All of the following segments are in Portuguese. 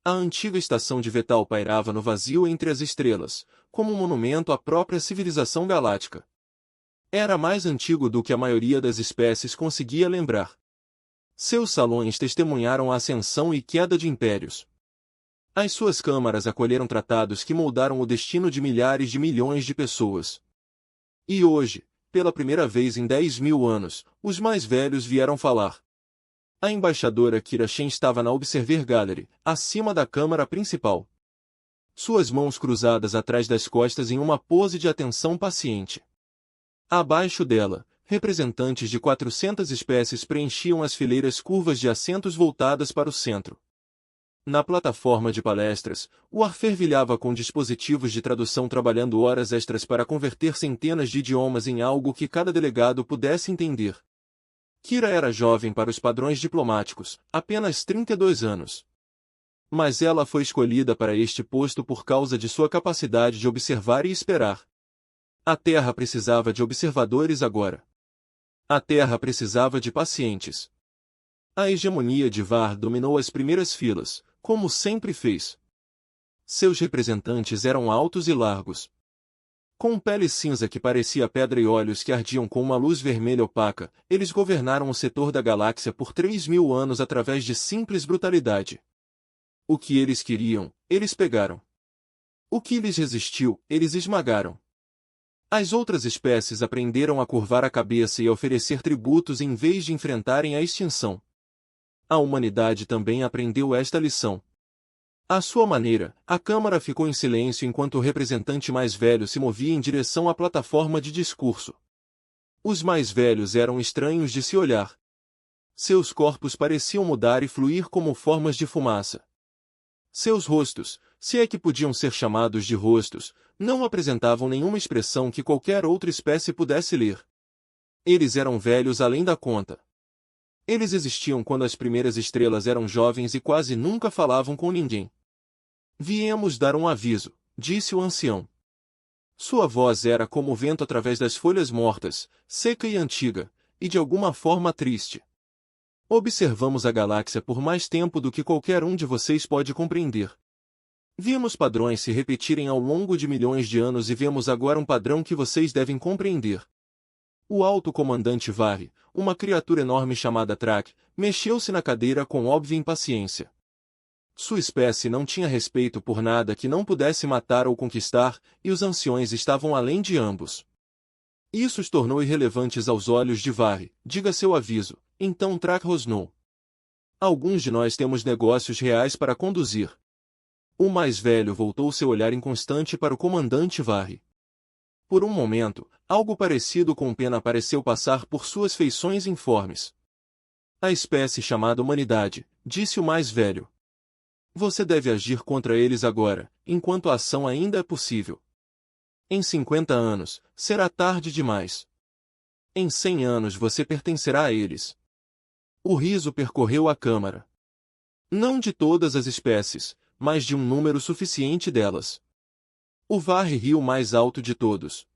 A antiga estação de Vetal pairava no vazio entre as estrelas, como um monumento à própria civilização galáctica. Era mais antigo do que a maioria das espécies conseguia lembrar. Seus salões testemunharam a ascensão e queda de impérios. As suas câmaras acolheram tratados que moldaram o destino de milhares de milhões de pessoas. E hoje, pela primeira vez em 10.000 anos, os mais velhos vieram falar. A embaixadora Kira Shen estava na Observer Gallery, acima da câmara principal. Suas mãos cruzadas atrás das costas em uma pose de atenção paciente. Abaixo dela, representantes de 400 espécies preenchiam as fileiras curvas de assentos voltadas para o centro. Na plataforma de palestras, o ar fervilhava com dispositivos de tradução trabalhando horas extras para converter centenas de idiomas em algo que cada delegado pudesse entender. Kira era jovem para os padrões diplomáticos, apenas 32 anos. Mas ela foi escolhida para este posto por causa de sua capacidade de observar e esperar. A Terra precisava de observadores agora. A Terra precisava de pacientes. A hegemonia de VAR dominou as primeiras filas, como sempre fez. Seus representantes eram altos e largos. Com pele cinza que parecia pedra e olhos que ardiam com uma luz vermelha opaca, eles governaram o setor da galáxia por 3.000 anos através de simples brutalidade. O que eles queriam, eles pegaram. O que lhes resistiu, eles esmagaram. As outras espécies aprenderam a curvar a cabeça e a oferecer tributos em vez de enfrentarem a extinção. A humanidade também aprendeu esta lição. À sua maneira, a Câmara ficou em silêncio enquanto o representante mais velho se movia em direção à plataforma de discurso. Os mais velhos eram estranhos de se olhar. Seus corpos pareciam mudar e fluir como formas de fumaça. Seus rostos, se é que podiam ser chamados de rostos, não apresentavam nenhuma expressão que qualquer outra espécie pudesse ler. Eles eram velhos além da conta. Eles existiam quando as primeiras estrelas eram jovens e quase nunca falavam com ninguém. Viemos dar um aviso, disse o ancião. Sua voz era como o vento através das folhas mortas, seca e antiga, e de alguma forma triste. Observamos a galáxia por mais tempo do que qualquer um de vocês pode compreender. Vimos padrões se repetirem ao longo de milhões de anos e vemos agora um padrão que vocês devem compreender. O alto comandante Varre, uma criatura enorme chamada Trak, mexeu-se na cadeira com óbvia impaciência. Sua espécie não tinha respeito por nada que não pudesse matar ou conquistar, e os anciões estavam além de ambos. Isso os tornou irrelevantes aos olhos de Varre, diga seu aviso, então Trak rosnou. Alguns de nós temos negócios reais para conduzir. O mais velho voltou seu olhar inconstante para o comandante Varre. Por um momento, algo parecido com pena pareceu passar por suas feições informes. A espécie chamada humanidade, disse o mais velho. Você deve agir contra eles agora, enquanto a ação ainda é possível. Em 50 anos, será tarde demais. Em 100 anos você pertencerá a eles. O riso percorreu a câmara. Não de todas as espécies, mas de um número suficiente delas. O Varre riu mais alto de todos.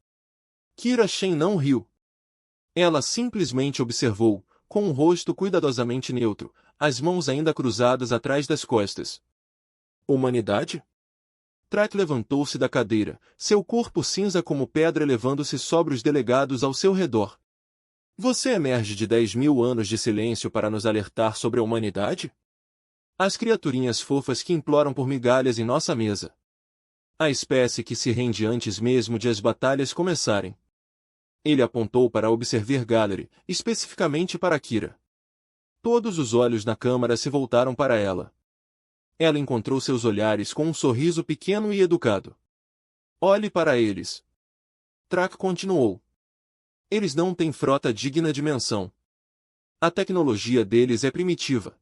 Kira Shen não riu. Ela simplesmente observou, com o rosto cuidadosamente neutro, as mãos ainda cruzadas atrás das costas. Humanidade? Trak levantou-se da cadeira, seu corpo cinza como pedra elevando-se sobre os delegados ao seu redor. Você emerge de 10.000 anos de silêncio para nos alertar sobre a humanidade? As criaturinhas fofas que imploram por migalhas em nossa mesa. A espécie que se rende antes mesmo de as batalhas começarem. Ele apontou para a Observer Gallery, especificamente para Kira. Todos os olhos na câmara se voltaram para ela. Ela encontrou seus olhares com um sorriso pequeno e educado. Olhe para eles. Trak continuou. Eles não têm frota digna de menção. A tecnologia deles é primitiva.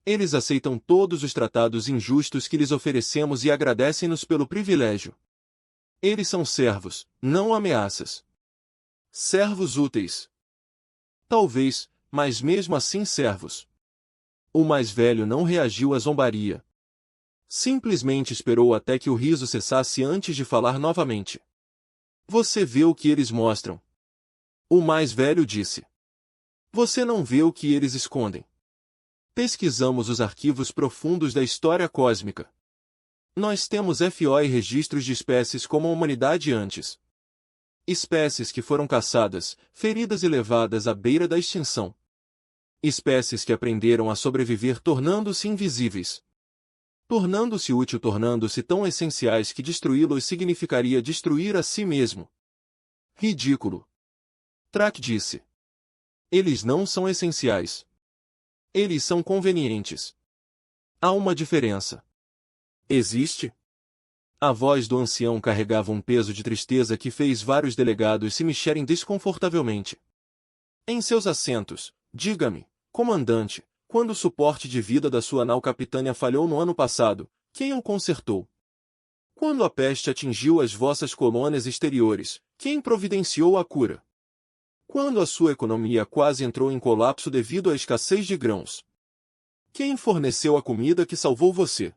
Eles aceitam todos os tratados injustos que lhes oferecemos e agradecem-nos pelo privilégio. Eles são servos, não ameaças. Servos úteis. Talvez, mas mesmo assim servos. O mais velho não reagiu à zombaria. Simplesmente esperou até que o riso cessasse antes de falar novamente. Você vê o que eles mostram. O mais velho disse. Você não vê o que eles escondem. Pesquisamos os arquivos profundos da história cósmica. Nós temos FOI registros de espécies como a humanidade antes. Espécies que foram caçadas, feridas e levadas à beira da extinção. Espécies que aprenderam a sobreviver tornando-se invisíveis. Tornando-se útil, tornando-se tão essenciais que destruí-los significaria destruir a si mesmo. Ridículo. Track disse. Eles não são essenciais. Eles são convenientes. Há uma diferença. Existe? A voz do ancião carregava um peso de tristeza que fez vários delegados se mexerem desconfortavelmente. Em seus assentos, diga-me, comandante, quando o suporte de vida da sua nau capitânia falhou no ano passado, quem o consertou? Quando a peste atingiu as vossas colônias exteriores, quem providenciou a cura? Quando a sua economia quase entrou em colapso devido à escassez de grãos? Quem forneceu a comida que salvou você?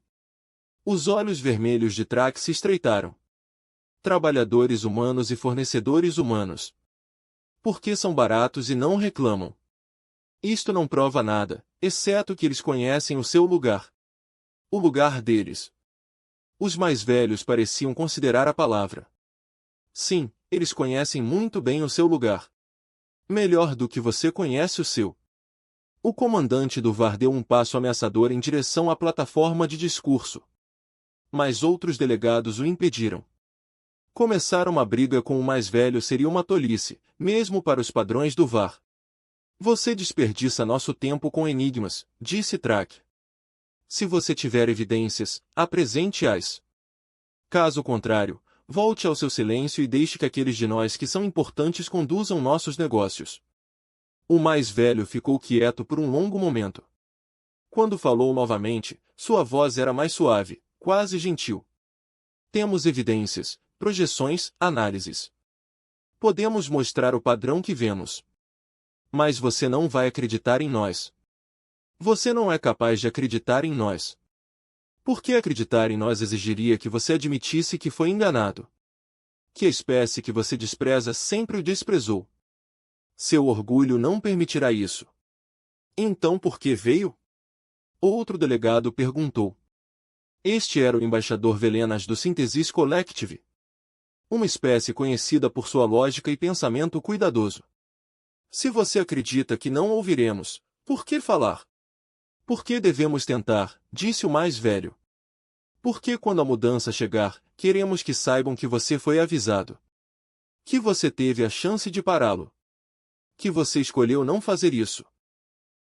Os olhos vermelhos de Track se estreitaram. Trabalhadores humanos e fornecedores humanos. Por que são baratos e não reclamam? Isto não prova nada, exceto que eles conhecem o seu lugar. O lugar deles. Os mais velhos pareciam considerar a palavra. Sim, eles conhecem muito bem o seu lugar. Melhor do que você conhece o seu. O comandante do VAR deu um passo ameaçador em direção à plataforma de discurso. Mas outros delegados o impediram. Começar uma briga com o mais velho seria uma tolice, mesmo para os padrões do VAR. Você desperdiça nosso tempo com enigmas, disse Track. Se você tiver evidências, apresente-as. Caso contrário, volte ao seu silêncio e deixe que aqueles de nós que são importantes conduzam nossos negócios. O mais velho ficou quieto por um longo momento. Quando falou novamente, sua voz era mais suave, quase gentil. Temos evidências, projeções, análises. Podemos mostrar o padrão que vemos. Mas você não vai acreditar em nós. Você não é capaz de acreditar em nós. Por que acreditar em nós exigiria que você admitisse que foi enganado? Que a espécie que você despreza sempre o desprezou. Seu orgulho não permitirá isso. Então por que veio? Outro delegado perguntou. Este era o embaixador Velenas do Synthesis Collective. Uma espécie conhecida por sua lógica e pensamento cuidadoso. Se você acredita que não ouviremos, por que falar? Por que devemos tentar, disse o mais velho. Porque quando a mudança chegar, queremos que saibam que você foi avisado. Que você teve a chance de pará-lo. Que você escolheu não fazer isso.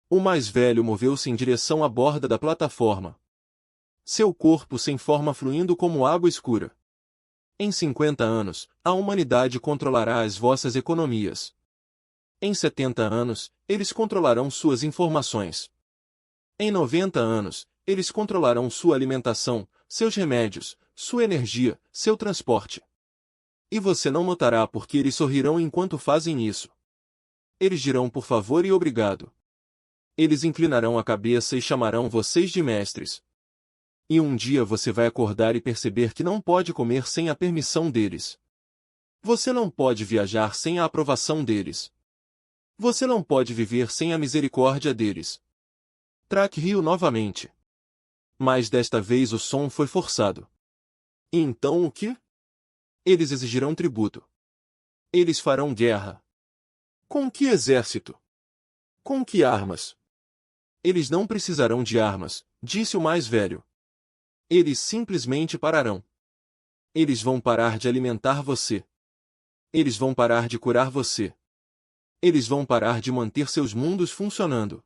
O mais velho moveu-se em direção à borda da plataforma. Seu corpo sem forma fluindo como água escura. Em 50 anos, a humanidade controlará as vossas economias. Em 70 anos, eles controlarão suas informações. Em 90 anos, eles controlarão sua alimentação, seus remédios, sua energia, seu transporte. E você não notará porque eles sorrirão enquanto fazem isso. Eles dirão por favor e obrigado. Eles inclinarão a cabeça e chamarão vocês de mestres. E um dia você vai acordar e perceber que não pode comer sem a permissão deles. Você não pode viajar sem a aprovação deles. Você não pode viver sem a misericórdia deles. Track riu novamente. Mas desta vez o som foi forçado. E então o que? Eles exigirão tributo. Eles farão guerra. Com que exército? Com que armas? Eles não precisarão de armas, disse o mais velho. Eles simplesmente pararão. Eles vão parar de alimentar você. Eles vão parar de curar você. Eles vão parar de manter seus mundos funcionando.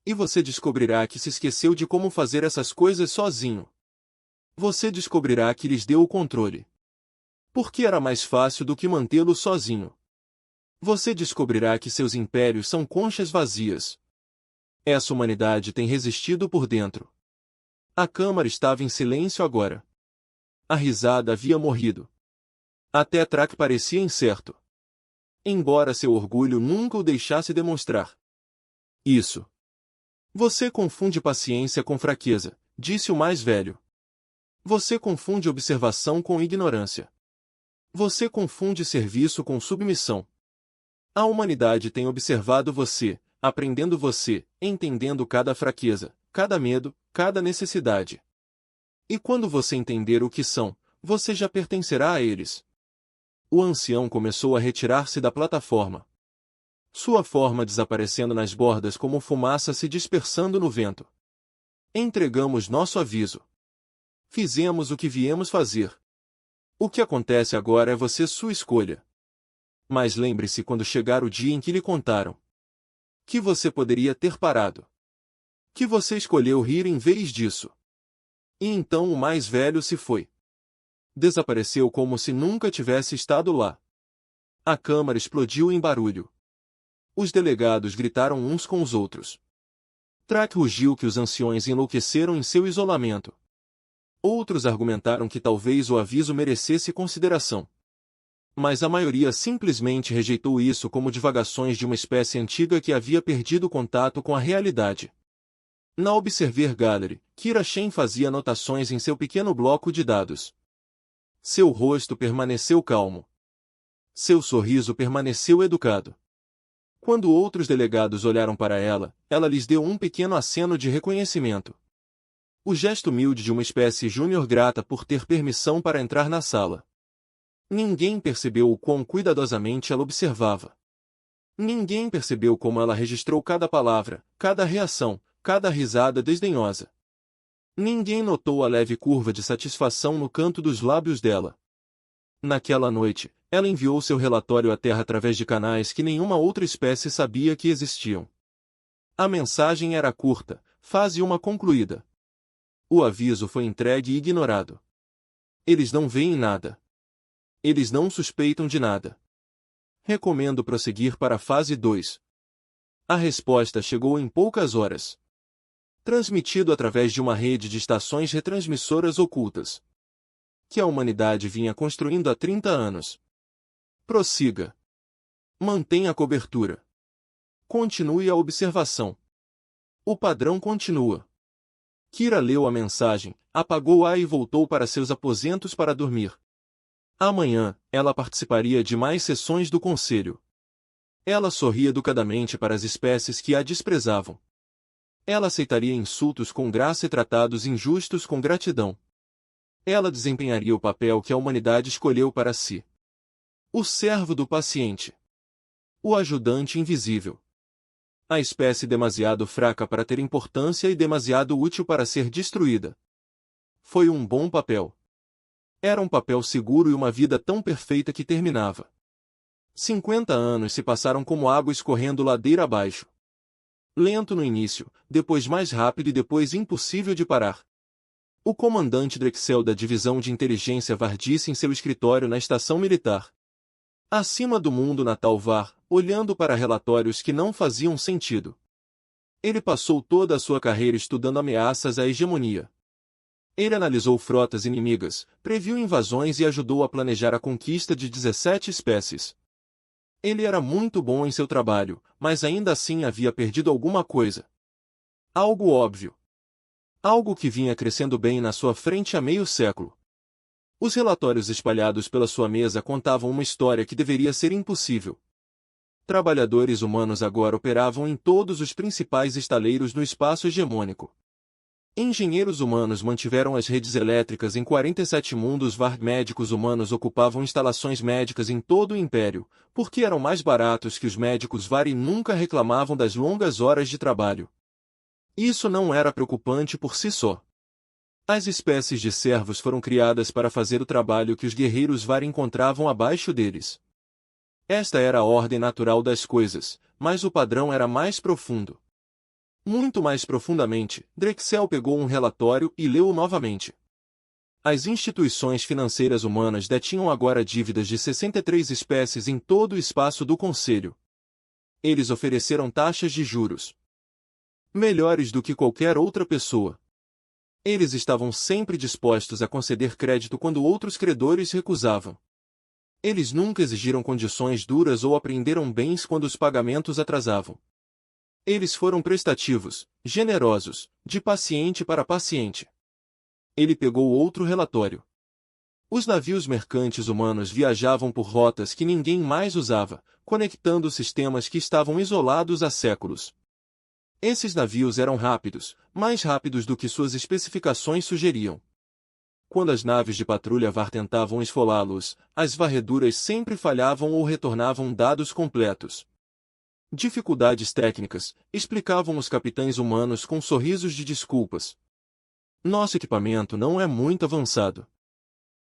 E você descobrirá que se esqueceu de como fazer essas coisas sozinho. Você descobrirá que lhes deu o controle. Porque era mais fácil do que mantê-lo sozinho. Você descobrirá que seus impérios são conchas vazias. Essa humanidade tem resistido por dentro. A câmara estava em silêncio agora. A risada havia morrido. Até Track parecia incerto. Embora seu orgulho nunca o deixasse demonstrar. Isso. Você confunde paciência com fraqueza, disse o mais velho. Você confunde observação com ignorância. Você confunde serviço com submissão. A humanidade tem observado você, aprendendo você, entendendo cada fraqueza, cada medo, cada necessidade. E quando você entender o que são, você já pertencerá a eles. O ancião começou a retirar-se da plataforma. Sua forma desaparecendo nas bordas como fumaça se dispersando no vento. Entregamos nosso aviso. Fizemos o que viemos fazer. O que acontece agora é sua escolha. Mas lembre-se quando chegar o dia em que lhe contaram que você poderia ter parado. Que você escolheu rir em vez disso. E então o mais velho se foi. Desapareceu como se nunca tivesse estado lá. A câmara explodiu em barulho. Os delegados gritaram uns com os outros. Track rugiu que os anciões enlouqueceram em seu isolamento. Outros argumentaram que talvez o aviso merecesse consideração. Mas a maioria simplesmente rejeitou isso como divagações de uma espécie antiga que havia perdido contato com a realidade. Na Observer Gallery, Kira Shen fazia anotações em seu pequeno bloco de dados. Seu rosto permaneceu calmo. Seu sorriso permaneceu educado. Quando outros delegados olharam para ela, ela lhes deu um pequeno aceno de reconhecimento. O gesto humilde de uma espécie júnior grata por ter permissão para entrar na sala. Ninguém percebeu o quão cuidadosamente ela observava. Ninguém percebeu como ela registrou cada palavra, cada reação, cada risada desdenhosa. Ninguém notou a leve curva de satisfação no canto dos lábios dela. Naquela noite, ela enviou seu relatório à Terra através de canais que nenhuma outra espécie sabia que existiam. A mensagem era curta, fase 1 concluída. O aviso foi entregue e ignorado. Eles não veem nada. Eles não suspeitam de nada. Recomendo prosseguir para a fase 2. A resposta chegou em poucas horas. Transmitido através de uma rede de estações retransmissoras ocultas, que a humanidade vinha construindo há 30 anos. Prossiga. Mantenha a cobertura. Continue a observação. O padrão continua. Kira leu a mensagem, apagou-a e voltou para seus aposentos para dormir. Amanhã, ela participaria de mais sessões do conselho. Ela sorria educadamente para as espécies que a desprezavam. Ela aceitaria insultos com graça e tratados injustos com gratidão. Ela desempenharia o papel que a humanidade escolheu para si. O servo do paciente. O ajudante invisível. A espécie demasiado fraca para ter importância e demasiado útil para ser destruída. Foi um bom papel. Era um papel seguro e uma vida tão perfeita que terminava. 50 anos se passaram como água escorrendo ladeira abaixo. Lento no início, depois mais rápido e depois impossível de parar. O comandante Drexel da divisão de inteligência VAR disse em seu escritório na estação militar. Acima do mundo natal VAR, olhando para relatórios que não faziam sentido. Ele passou toda a sua carreira estudando ameaças à hegemonia. Ele analisou frotas inimigas, previu invasões e ajudou a planejar a conquista de 17 espécies. Ele era muito bom em seu trabalho, mas ainda assim havia perdido alguma coisa. Algo óbvio. Algo que vinha crescendo bem na sua frente há meio século. Os relatórios espalhados pela sua mesa contavam uma história que deveria ser impossível. Trabalhadores humanos agora operavam em todos os principais estaleiros no espaço hegemônico. Engenheiros humanos mantiveram as redes elétricas em 47 mundos VAR. Médicos humanos ocupavam instalações médicas em todo o império, porque eram mais baratos que os médicos VAR e nunca reclamavam das longas horas de trabalho. Isso não era preocupante por si só. As espécies de servos foram criadas para fazer o trabalho que os guerreiros VAR encontravam abaixo deles. Esta era a ordem natural das coisas, mas o padrão era mais profundo. Muito mais profundamente, Drexel pegou um relatório e leu-o novamente. As instituições financeiras humanas detinham agora dívidas de 63 espécies em todo o espaço do Conselho. Eles ofereceram taxas de juros melhores do que qualquer outra pessoa. Eles estavam sempre dispostos a conceder crédito quando outros credores recusavam. Eles nunca exigiram condições duras ou apreenderam bens quando os pagamentos atrasavam. Eles foram prestativos, generosos, de paciente para paciente. Ele pegou outro relatório. Os navios mercantes humanos viajavam por rotas que ninguém mais usava, conectando sistemas que estavam isolados há séculos. Esses navios eram rápidos, mais rápidos do que suas especificações sugeriam. Quando as naves de patrulha VAR tentavam esfolá-los, as varreduras sempre falhavam ou retornavam dados completos. Dificuldades técnicas, explicavam os capitães humanos com sorrisos de desculpas. Nosso equipamento não é muito avançado.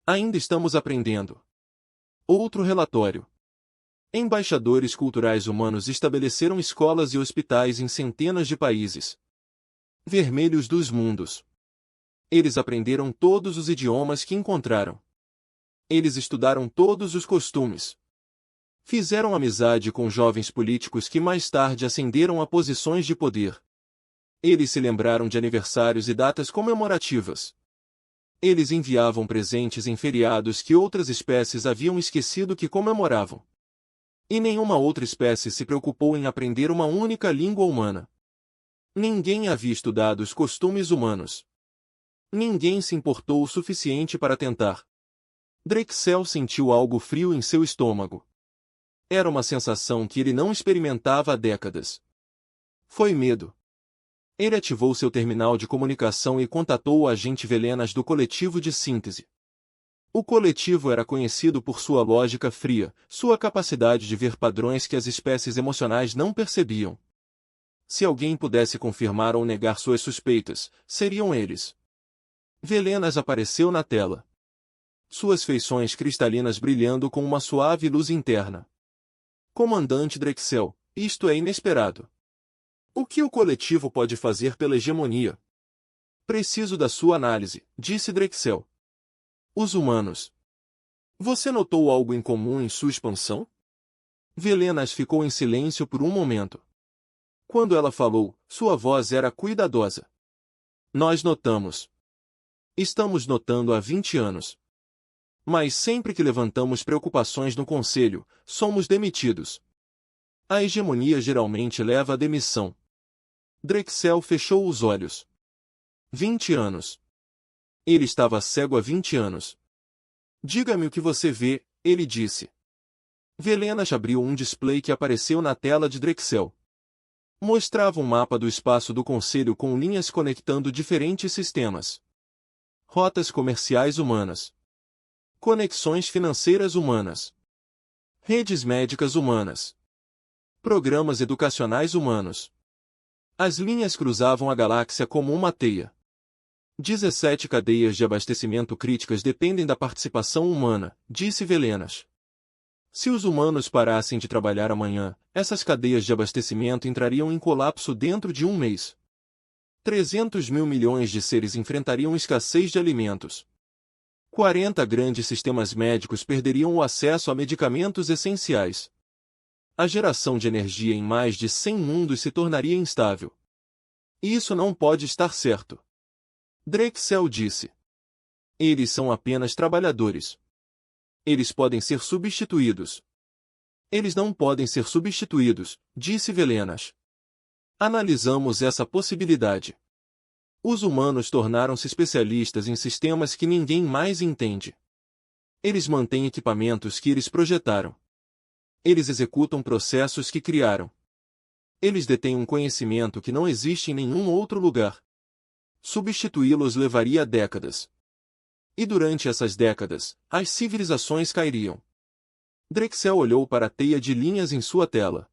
Ainda estamos aprendendo. Outro relatório. Embaixadores culturais humanos estabeleceram escolas e hospitais em centenas de países. Vermelhos dos mundos. Eles aprenderam todos os idiomas que encontraram. Eles estudaram todos os costumes. Fizeram amizade com jovens políticos que mais tarde ascenderam a posições de poder. Eles se lembraram de aniversários e datas comemorativas. Eles enviavam presentes em feriados que outras espécies haviam esquecido que comemoravam. E nenhuma outra espécie se preocupou em aprender uma única língua humana. Ninguém havia estudado os costumes humanos. Ninguém se importou o suficiente para tentar. Drexel sentiu algo frio em seu estômago. Era uma sensação que ele não experimentava há décadas. Foi medo. Ele ativou seu terminal de comunicação e contatou o agente Velenas do coletivo de síntese. O coletivo era conhecido por sua lógica fria, sua capacidade de ver padrões que as espécies emocionais não percebiam. Se alguém pudesse confirmar ou negar suas suspeitas, seriam eles. Velenas apareceu na tela. Suas feições cristalinas brilhando com uma suave luz interna. Comandante Drexel, isto é inesperado. O que o coletivo pode fazer pela hegemonia? Preciso da sua análise, disse Drexel. Os humanos. Você notou algo em comum em sua expansão? Velenas ficou em silêncio por um momento. Quando ela falou, sua voz era cuidadosa. Nós notamos. Estamos notando há 20 anos. Mas sempre que levantamos preocupações no Conselho, somos demitidos. A hegemonia geralmente leva à demissão. Drexel fechou os olhos. 20 anos. Ele estava cego há 20 anos. Diga-me o que você vê, ele disse. Velenas abriu um display que apareceu na tela de Drexel. Mostrava um mapa do espaço do Conselho com linhas conectando diferentes sistemas. Rotas comerciais humanas. Conexões financeiras humanas. Redes médicas humanas. Programas educacionais humanos. As linhas cruzavam a galáxia como uma teia. 17 cadeias de abastecimento críticas dependem da participação humana, disse Velenas. Se os humanos parassem de trabalhar amanhã, essas cadeias de abastecimento entrariam em colapso dentro de um mês. 300 mil milhões de seres enfrentariam escassez de alimentos. 40 grandes sistemas médicos perderiam o acesso a medicamentos essenciais. A geração de energia em mais de 100 mundos se tornaria instável. Isso não pode estar certo. Drexel disse. Eles são apenas trabalhadores. Eles podem ser substituídos. Eles não podem ser substituídos, disse Velenas. Analisamos essa possibilidade. Os humanos tornaram-se especialistas em sistemas que ninguém mais entende. Eles mantêm equipamentos que eles projetaram. Eles executam processos que criaram. Eles detêm um conhecimento que não existe em nenhum outro lugar. Substituí-los levaria décadas. E durante essas décadas, as civilizações cairiam. Drexel olhou para a teia de linhas em sua tela.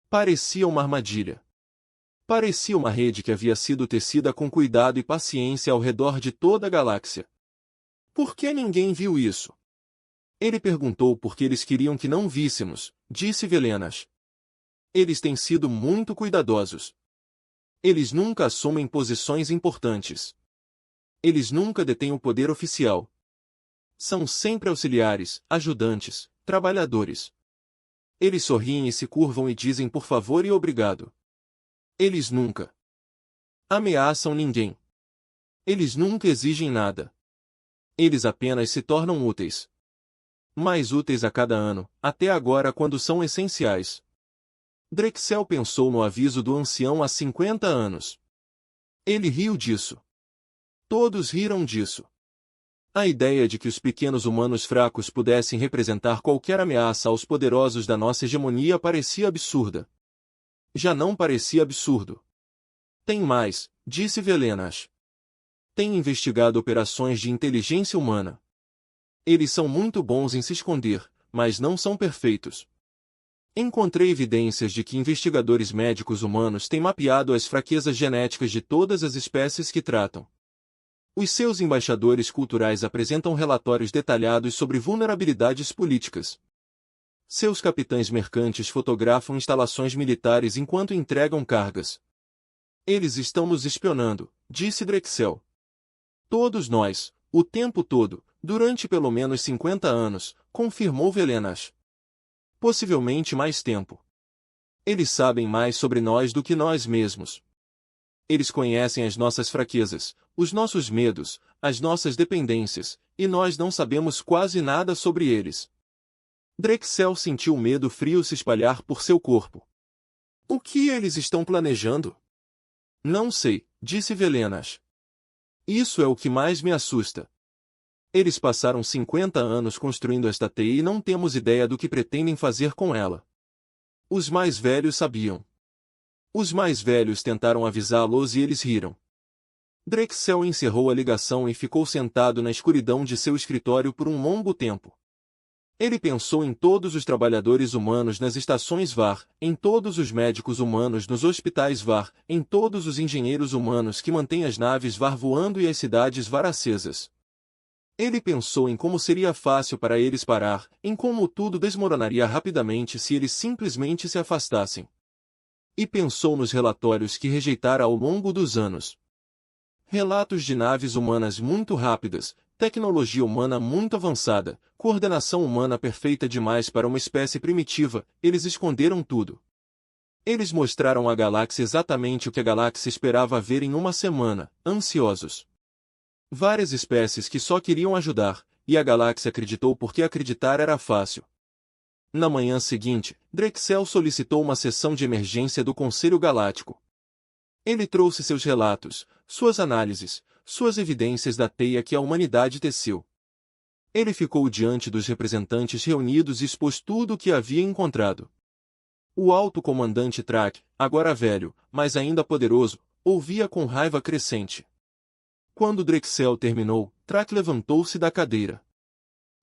Parecia uma armadilha. Parecia uma rede que havia sido tecida com cuidado e paciência ao redor de toda a galáxia. Por que ninguém viu isso? Ele perguntou porque eles queriam que não víssemos, disse Velenas. Eles têm sido muito cuidadosos. Eles nunca assumem posições importantes. Eles nunca detêm o poder oficial. São sempre auxiliares, ajudantes, trabalhadores. Eles sorriem e se curvam e dizem por favor e obrigado. Eles nunca ameaçam ninguém. Eles nunca exigem nada. Eles apenas se tornam úteis. Mais úteis a cada ano, até agora quando são essenciais. Drexel pensou no aviso do ancião há 50 anos. Ele riu disso. Todos riram disso. A ideia de que os pequenos humanos fracos pudessem representar qualquer ameaça aos poderosos da nossa hegemonia parecia absurda. Já não parecia absurdo. Tem mais, disse Velenas. Tem investigado operações de inteligência humana. Eles são muito bons em se esconder, mas não são perfeitos. Encontrei evidências de que investigadores médicos humanos têm mapeado as fraquezas genéticas de todas as espécies que tratam. Os seus embaixadores culturais apresentam relatórios detalhados sobre vulnerabilidades políticas. Seus capitães mercantes fotografam instalações militares enquanto entregam cargas. Eles estão nos espionando, disse Drexel. Todos nós, o tempo todo, durante pelo menos 50 anos, confirmou Velenas. Possivelmente mais tempo. Eles sabem mais sobre nós do que nós mesmos. Eles conhecem as nossas fraquezas, os nossos medos, as nossas dependências, e nós não sabemos quase nada sobre eles. Drexel sentiu medo frio se espalhar por seu corpo. O que eles estão planejando? Não sei, disse Velenas. Isso é o que mais me assusta. Eles passaram 50 anos construindo esta teia e não temos ideia do que pretendem fazer com ela. Os mais velhos sabiam. Os mais velhos tentaram avisá-los e eles riram. Drexel encerrou a ligação e ficou sentado na escuridão de seu escritório por um longo tempo. Ele pensou em todos os trabalhadores humanos nas estações VAR, em todos os médicos humanos nos hospitais VAR, em todos os engenheiros humanos que mantêm as naves VAR voando e as cidades VAR acesas. Ele pensou em como seria fácil para eles parar, em como tudo desmoronaria rapidamente se eles simplesmente se afastassem. E pensou nos relatórios que rejeitara ao longo dos anos. Relatos de naves humanas muito rápidas, tecnologia humana muito avançada, coordenação humana perfeita demais para uma espécie primitiva, eles esconderam tudo. Eles mostraram à galáxia exatamente o que a galáxia esperava ver em uma semana, ansiosos. Várias espécies que só queriam ajudar, e a galáxia acreditou porque acreditar era fácil. Na manhã seguinte, Drexel solicitou uma sessão de emergência do Conselho Galáctico. Ele trouxe seus relatos, suas análises, suas evidências da teia que a humanidade teceu. Ele ficou diante dos representantes reunidos e expôs tudo o que havia encontrado. O alto comandante Track, agora velho, mas ainda poderoso, ouvia com raiva crescente. Quando Drexel terminou, Track levantou-se da cadeira.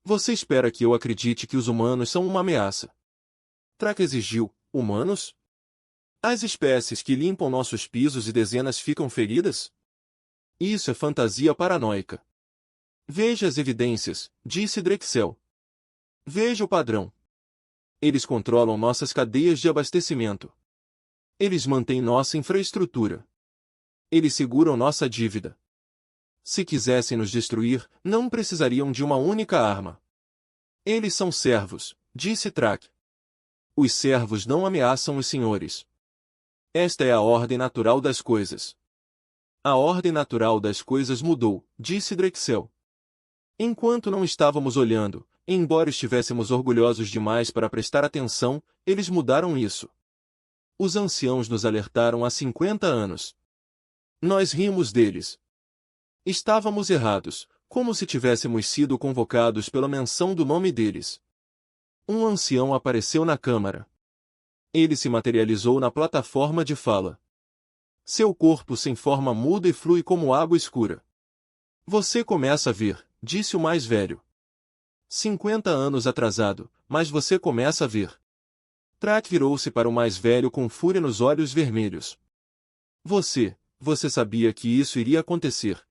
Você espera que eu acredite que os humanos são uma ameaça? Track exigiu, humanos? As espécies que limpam nossos pisos e dezenas ficam feridas? Isso é fantasia paranoica. Veja as evidências, disse Drexel. Veja o padrão. Eles controlam nossas cadeias de abastecimento. Eles mantêm nossa infraestrutura. Eles seguram nossa dívida. Se quisessem nos destruir, não precisariam de uma única arma. Eles são servos, disse Track. Os servos não ameaçam os senhores. Esta é a ordem natural das coisas. A ordem natural das coisas mudou, disse Drexel. Enquanto não estávamos olhando, embora estivéssemos orgulhosos demais para prestar atenção, eles mudaram isso. Os anciãos nos alertaram há 50 anos. Nós rimos deles. Estávamos errados, como se tivéssemos sido convocados pela menção do nome deles. Um ancião apareceu na câmara. Ele se materializou na plataforma de fala. Seu corpo sem forma muda e flui como água escura. Você começa a ver, disse o mais velho. 50 anos atrasado, mas você começa a ver. Track virou-se para o mais velho com fúria nos olhos vermelhos. Você sabia que isso iria acontecer.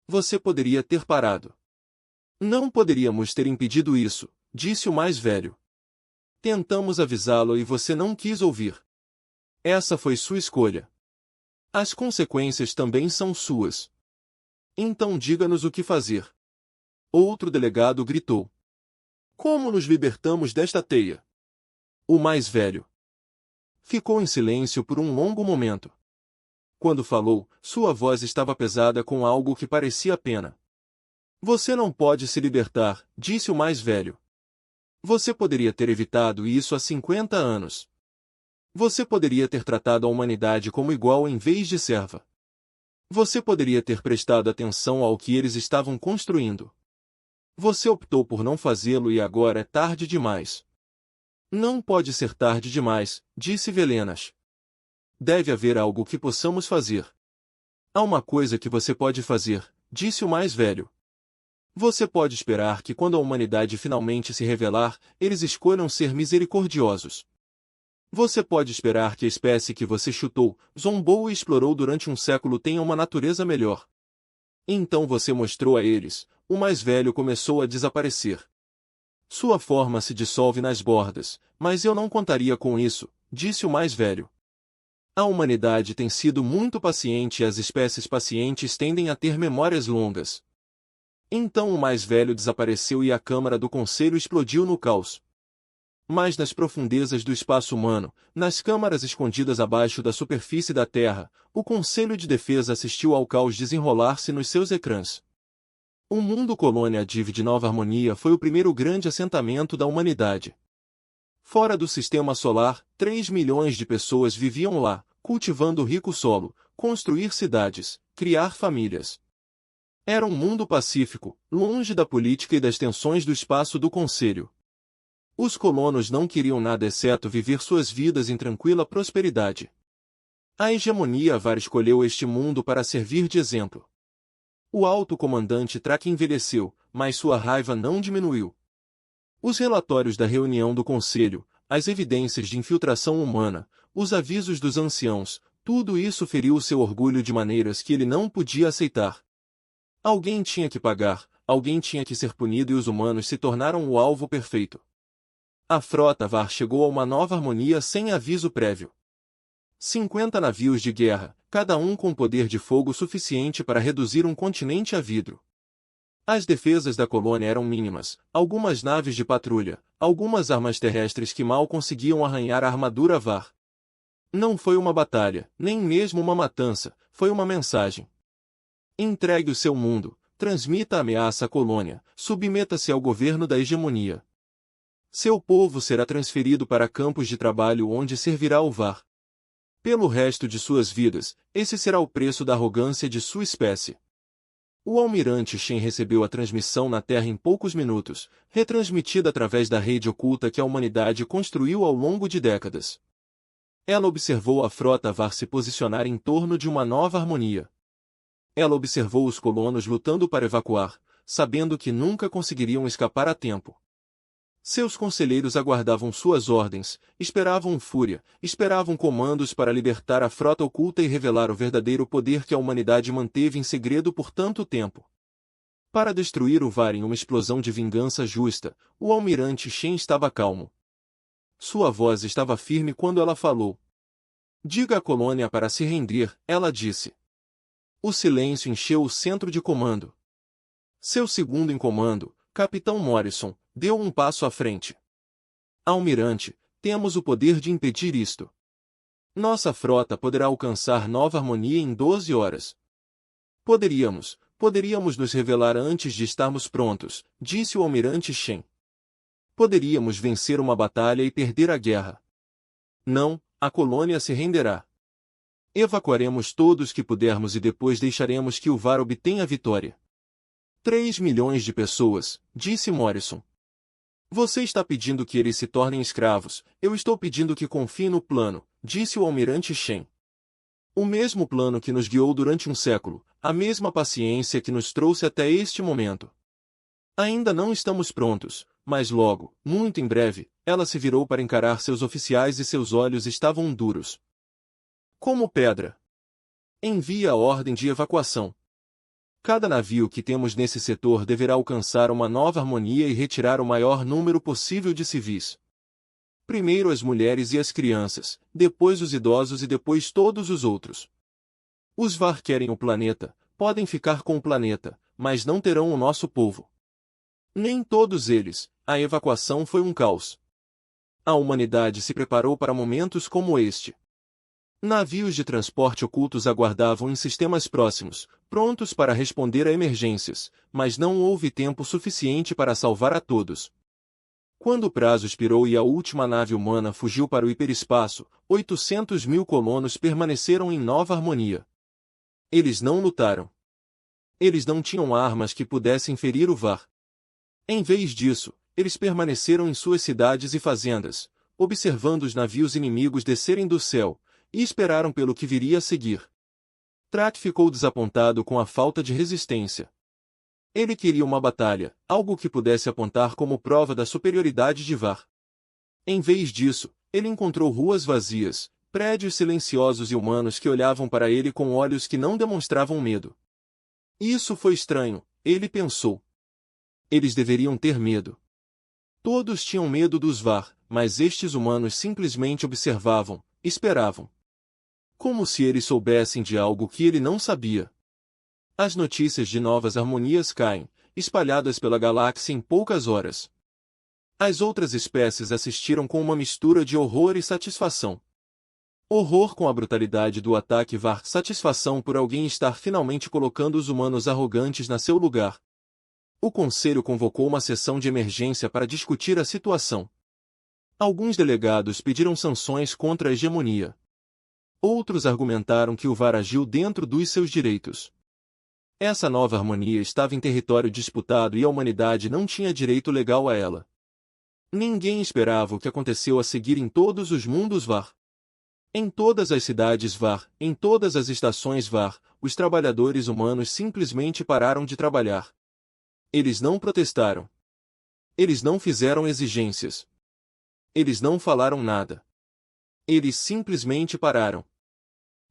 Você poderia ter parado. Não poderíamos ter impedido isso, disse o mais velho. Tentamos avisá-lo e você não quis ouvir. Essa foi sua escolha. As consequências também são suas. Então diga-nos o que fazer. Outro delegado gritou. Como nos libertamos desta teia? O mais velho ficou em silêncio por um longo momento. Quando falou, sua voz estava pesada com algo que parecia pena. Você não pode se libertar, disse o mais velho. Você poderia ter evitado isso há 50 anos. Você poderia ter tratado a humanidade como igual em vez de serva. Você poderia ter prestado atenção ao que eles estavam construindo. Você optou por não fazê-lo e agora é tarde demais. Não pode ser tarde demais, disse Velenas. Deve haver algo que possamos fazer. Há uma coisa que você pode fazer, disse o mais velho. Você pode esperar que quando a humanidade finalmente se revelar, eles escolham ser misericordiosos. Você pode esperar que a espécie que você chutou, zombou e explorou durante um século tenha uma natureza melhor. Então você mostrou a eles, o mais velho começou a desaparecer. Sua forma se dissolve nas bordas, mas eu não contaria com isso, disse o mais velho. A humanidade tem sido muito paciente e as espécies pacientes tendem a ter memórias longas. Então o mais velho desapareceu e a Câmara do Conselho explodiu no caos. Mas nas profundezas do espaço humano, nas câmaras escondidas abaixo da superfície da Terra, o Conselho de Defesa assistiu ao caos desenrolar-se nos seus ecrãs. O mundo colônia Div de Nova Harmonia foi o primeiro grande assentamento da humanidade. Fora do sistema solar, 3 milhões de pessoas viviam lá, cultivando o rico solo, construir cidades, criar famílias. Era um mundo pacífico, longe da política e das tensões do espaço do Conselho. Os colonos não queriam nada exceto viver suas vidas em tranquila prosperidade. A hegemonia avar escolheu este mundo para servir de exemplo. O alto comandante Traque envelheceu, mas sua raiva não diminuiu. Os relatórios da reunião do Conselho, as evidências de infiltração humana, os avisos dos anciãos, tudo isso feriu seu orgulho de maneiras que ele não podia aceitar. Alguém tinha que pagar, alguém tinha que ser punido e os humanos se tornaram o alvo perfeito. A frota Var chegou a uma nova harmonia sem aviso prévio. 50 navios de guerra, cada um com poder de fogo suficiente para reduzir um continente a vidro. As defesas da colônia eram mínimas, algumas naves de patrulha, algumas armas terrestres que mal conseguiam arranhar a armadura Var. Não foi uma batalha, nem mesmo uma matança, foi uma mensagem. Entregue o seu mundo, transmita a ameaça à colônia, submeta-se ao governo da hegemonia. Seu povo será transferido para campos de trabalho onde servirá o Var. Pelo resto de suas vidas, esse será o preço da arrogância de sua espécie. O almirante Shen recebeu a transmissão na Terra em poucos minutos, retransmitida através da rede oculta que a humanidade construiu ao longo de décadas. Ela observou a frota Var se posicionar em torno de uma nova harmonia. Ela observou os colonos lutando para evacuar, sabendo que nunca conseguiriam escapar a tempo. Seus conselheiros aguardavam suas ordens, esperavam fúria, esperavam comandos para libertar a frota oculta e revelar o verdadeiro poder que a humanidade manteve em segredo por tanto tempo. Para destruir o Var em uma explosão de vingança justa, o almirante Shen estava calmo. Sua voz estava firme quando ela falou. Diga à colônia para se render, ela disse. O silêncio encheu o centro de comando. Seu segundo em comando, Capitão Morrison, deu um passo à frente. Almirante, temos o poder de impedir isto. Nossa frota poderá alcançar nova harmonia em 12 horas. Poderíamos nos revelar antes de estarmos prontos, disse o almirante Shen. Poderíamos vencer uma batalha e perder a guerra. Não, a colônia se renderá. Evacuaremos todos que pudermos e depois deixaremos que o Var obtenha a vitória. 3 milhões de pessoas, disse Morrison. Você está pedindo que eles se tornem escravos, eu estou pedindo que confiem no plano, disse o almirante Shen. O mesmo plano que nos guiou durante um século, a mesma paciência que nos trouxe até este momento. Ainda não estamos prontos, mas logo, muito em breve, ela se virou para encarar seus oficiais e seus olhos estavam duros. Como pedra. Envie a ordem de evacuação. Cada navio que temos nesse setor deverá alcançar uma nova harmonia e retirar o maior número possível de civis. Primeiro as mulheres e as crianças, depois os idosos e depois todos os outros. Os Var querem o planeta, podem ficar com o planeta, mas não terão o nosso povo. Nem todos eles, a evacuação foi um caos. A humanidade se preparou para momentos como este. Navios de transporte ocultos aguardavam em sistemas próximos, prontos para responder a emergências, mas não houve tempo suficiente para salvar a todos. Quando o prazo expirou e a última nave humana fugiu para o hiperespaço, 800 mil colonos permaneceram em nova harmonia. Eles não lutaram. Eles não tinham armas que pudessem ferir o Var. Em vez disso, eles permaneceram em suas cidades e fazendas, observando os navios inimigos descerem do céu, e esperaram pelo que viria a seguir. Trak ficou desapontado com a falta de resistência. Ele queria uma batalha, algo que pudesse apontar como prova da superioridade de Var. Em vez disso, ele encontrou ruas vazias, prédios silenciosos e humanos que olhavam para ele com olhos que não demonstravam medo. Isso foi estranho, ele pensou. Eles deveriam ter medo. Todos tinham medo dos Var, mas estes humanos simplesmente observavam, esperavam. Como se eles soubessem de algo que ele não sabia. As notícias de novas harmonias caem, espalhadas pela galáxia em poucas horas. As outras espécies assistiram com uma mistura de horror e satisfação. Horror com a brutalidade do ataque Var, satisfação por alguém estar finalmente colocando os humanos arrogantes na seu lugar. O Conselho convocou uma sessão de emergência para discutir a situação. Alguns delegados pediram sanções contra a hegemonia. Outros argumentaram que o Var agiu dentro dos seus direitos. Essa nova harmonia estava em território disputado e a humanidade não tinha direito legal a ela. Ninguém esperava o que aconteceu a seguir em todos os mundos Var. Em todas as cidades Var, em todas as estações Var, os trabalhadores humanos simplesmente pararam de trabalhar. Eles não protestaram. Eles não fizeram exigências. Eles não falaram nada. Eles simplesmente pararam.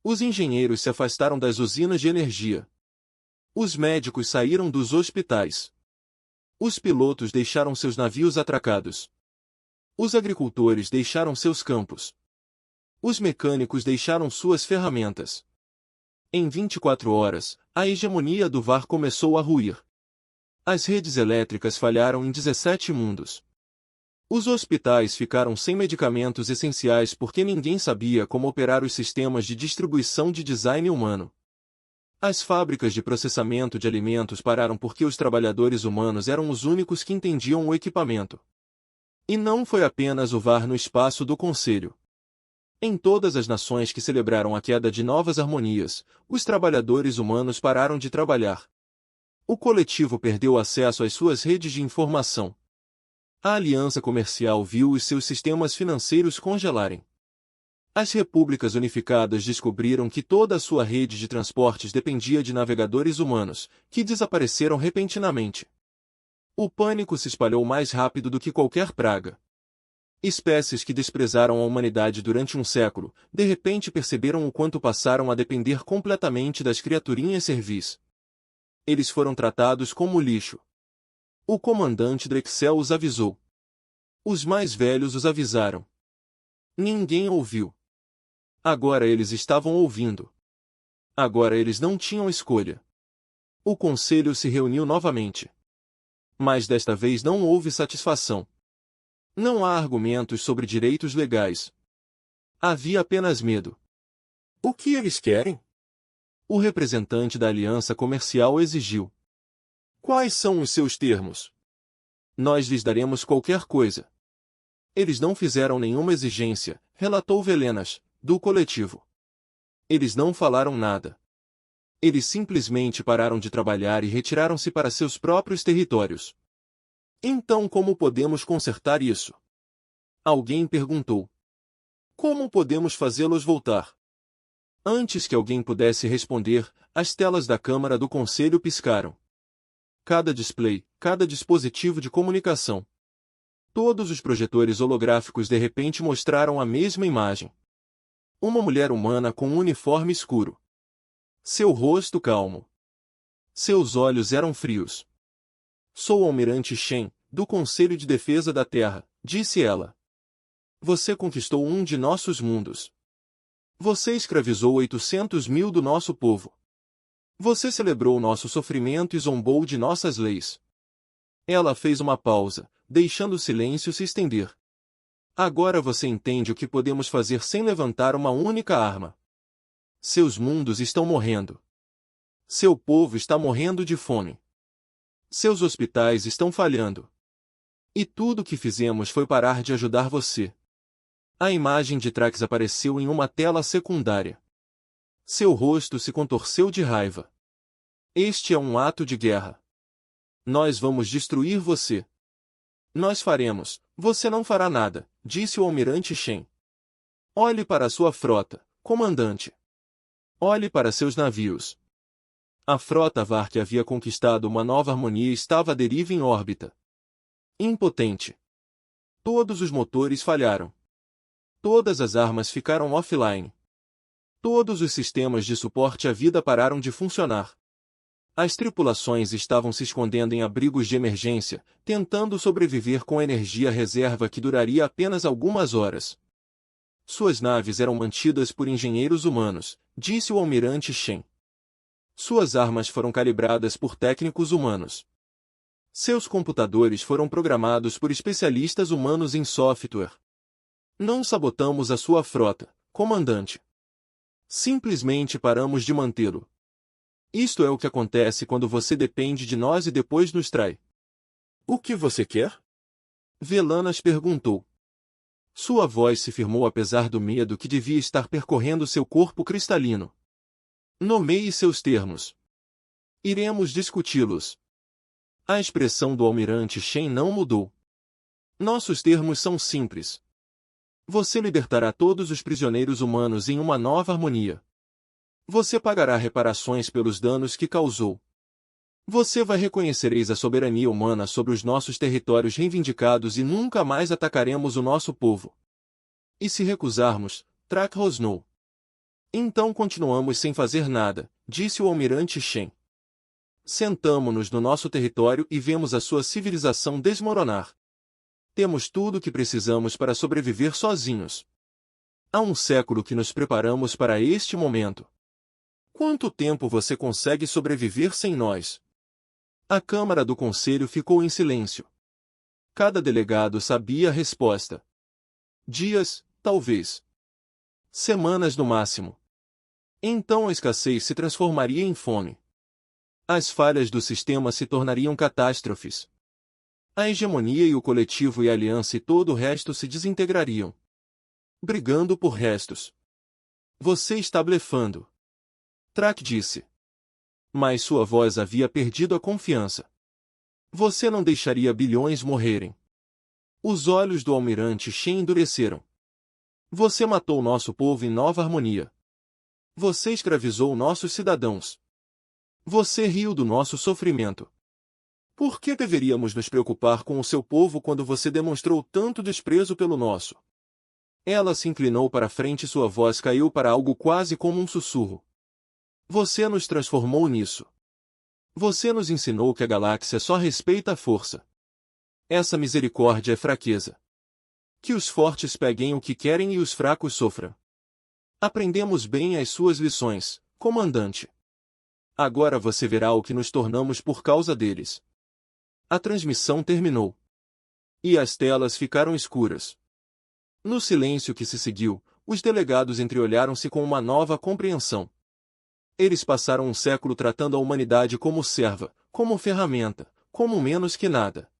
Os engenheiros se afastaram das usinas de energia. Os médicos saíram dos hospitais. Os pilotos deixaram seus navios atracados. Os agricultores deixaram seus campos. Os mecânicos deixaram suas ferramentas. Em 24 horas, a hegemonia do Var começou a ruir. As redes elétricas falharam em 17 mundos. Os hospitais ficaram sem medicamentos essenciais porque ninguém sabia como operar os sistemas de distribuição de design humano. As fábricas de processamento de alimentos pararam porque os trabalhadores humanos eram os únicos que entendiam o equipamento. E não foi apenas o Var no espaço do Conselho. Em todas as nações que celebraram a queda de novas harmonias, os trabalhadores humanos pararam de trabalhar. O coletivo perdeu acesso às suas redes de informação. A aliança comercial viu os seus sistemas financeiros congelarem. As repúblicas unificadas descobriram que toda a sua rede de transportes dependia de navegadores humanos, que desapareceram repentinamente. O pânico se espalhou mais rápido do que qualquer praga. Espécies que desprezaram a humanidade durante um século, de repente perceberam o quanto passaram a depender completamente das criaturinhas servis. Eles foram tratados como lixo. O comandante Drexel os avisou. Os mais velhos os avisaram. Ninguém ouviu. Agora eles estavam ouvindo. Agora eles não tinham escolha. O conselho se reuniu novamente. Mas desta vez não houve satisfação. Não há argumentos sobre direitos legais. Havia apenas medo. O que eles querem? O representante da aliança comercial exigiu. Quais são os seus termos? Nós lhes daremos qualquer coisa. Eles não fizeram nenhuma exigência, relatou Velenas, do coletivo. Eles não falaram nada. Eles simplesmente pararam de trabalhar e retiraram-se para seus próprios territórios. Então como podemos consertar isso? Alguém perguntou. Como podemos fazê-los voltar? Antes que alguém pudesse responder, as telas da Câmara do Conselho piscaram. Cada display, cada dispositivo de comunicação. Todos os projetores holográficos de repente mostraram a mesma imagem. Uma mulher humana com um uniforme escuro. Seu rosto calmo. Seus olhos eram frios. Sou o Almirante Shen, do Conselho de Defesa da Terra, disse ela. Você conquistou um de nossos mundos. Você escravizou 800 mil do nosso povo. Você celebrou nosso sofrimento e zombou de nossas leis. Ela fez uma pausa, deixando o silêncio se estender. Agora você entende o que podemos fazer sem levantar uma única arma. Seus mundos estão morrendo. Seu povo está morrendo de fome. Seus hospitais estão falhando. E tudo o que fizemos foi parar de ajudar você. A imagem de Trax apareceu em uma tela secundária. Seu rosto se contorceu de raiva. Este é um ato de guerra. Nós vamos destruir você. Nós faremos. Você não fará nada, disse o almirante Shen. Olhe para a sua frota, comandante. Olhe para seus navios. A frota VAR que havia conquistado uma nova harmonia estava à deriva em órbita. Impotente. Todos os motores falharam. Todas as armas ficaram offline. Todos os sistemas de suporte à vida pararam de funcionar. As tripulações estavam se escondendo em abrigos de emergência, tentando sobreviver com energia reserva que duraria apenas algumas horas. Suas naves eram mantidas por engenheiros humanos, disse o almirante Shen. Suas armas foram calibradas por técnicos humanos. Seus computadores foram programados por especialistas humanos em software. Não sabotamos a sua frota, comandante. Simplesmente paramos de mantê-lo. Isto é o que acontece quando você depende de nós e depois nos trai. O que você quer? Velanas perguntou. Sua voz se firmou apesar do medo que devia estar percorrendo seu corpo cristalino. Nomeie seus termos. Iremos discuti-los. A expressão do almirante Shen não mudou. Nossos termos são simples. Você libertará todos os prisioneiros humanos em uma nova harmonia. Você pagará reparações pelos danos que causou. Você vai reconhecereis a soberania humana sobre os nossos territórios reivindicados e nunca mais atacaremos o nosso povo. E se recusarmos, Trak rosnou. Então continuamos sem fazer nada, disse o almirante Shen. Sentamo-nos no nosso território e vemos a sua civilização desmoronar. Temos tudo o que precisamos para sobreviver sozinhos. Há um século que nos preparamos para este momento. Quanto tempo você consegue sobreviver sem nós? A Câmara do Conselho ficou em silêncio. Cada delegado sabia a resposta. Dias, talvez. Semanas no máximo. Então a escassez se transformaria em fome. As falhas do sistema se tornariam catástrofes. A hegemonia e o coletivo e a aliança e todo o resto se desintegrariam. Brigando por restos. Você está blefando. Trak disse. Mas sua voz havia perdido a confiança. Você não deixaria bilhões morrerem. Os olhos do almirante Shen endureceram. Você matou nosso povo em nova harmonia. Você escravizou nossos cidadãos. Você riu do nosso sofrimento. Por que deveríamos nos preocupar com o seu povo quando você demonstrou tanto desprezo pelo nosso? Ela se inclinou para frente e sua voz caiu para algo quase como um sussurro. Você nos transformou nisso. Você nos ensinou que a galáxia só respeita a força. Essa misericórdia é fraqueza. Que os fortes peguem o que querem e os fracos sofram. Aprendemos bem as suas lições, comandante. Agora você verá o que nos tornamos por causa deles. A transmissão terminou. E as telas ficaram escuras. No silêncio que se seguiu, os delegados entreolharam-se com uma nova compreensão. Eles passaram um século tratando a humanidade como serva, como ferramenta, como menos que nada.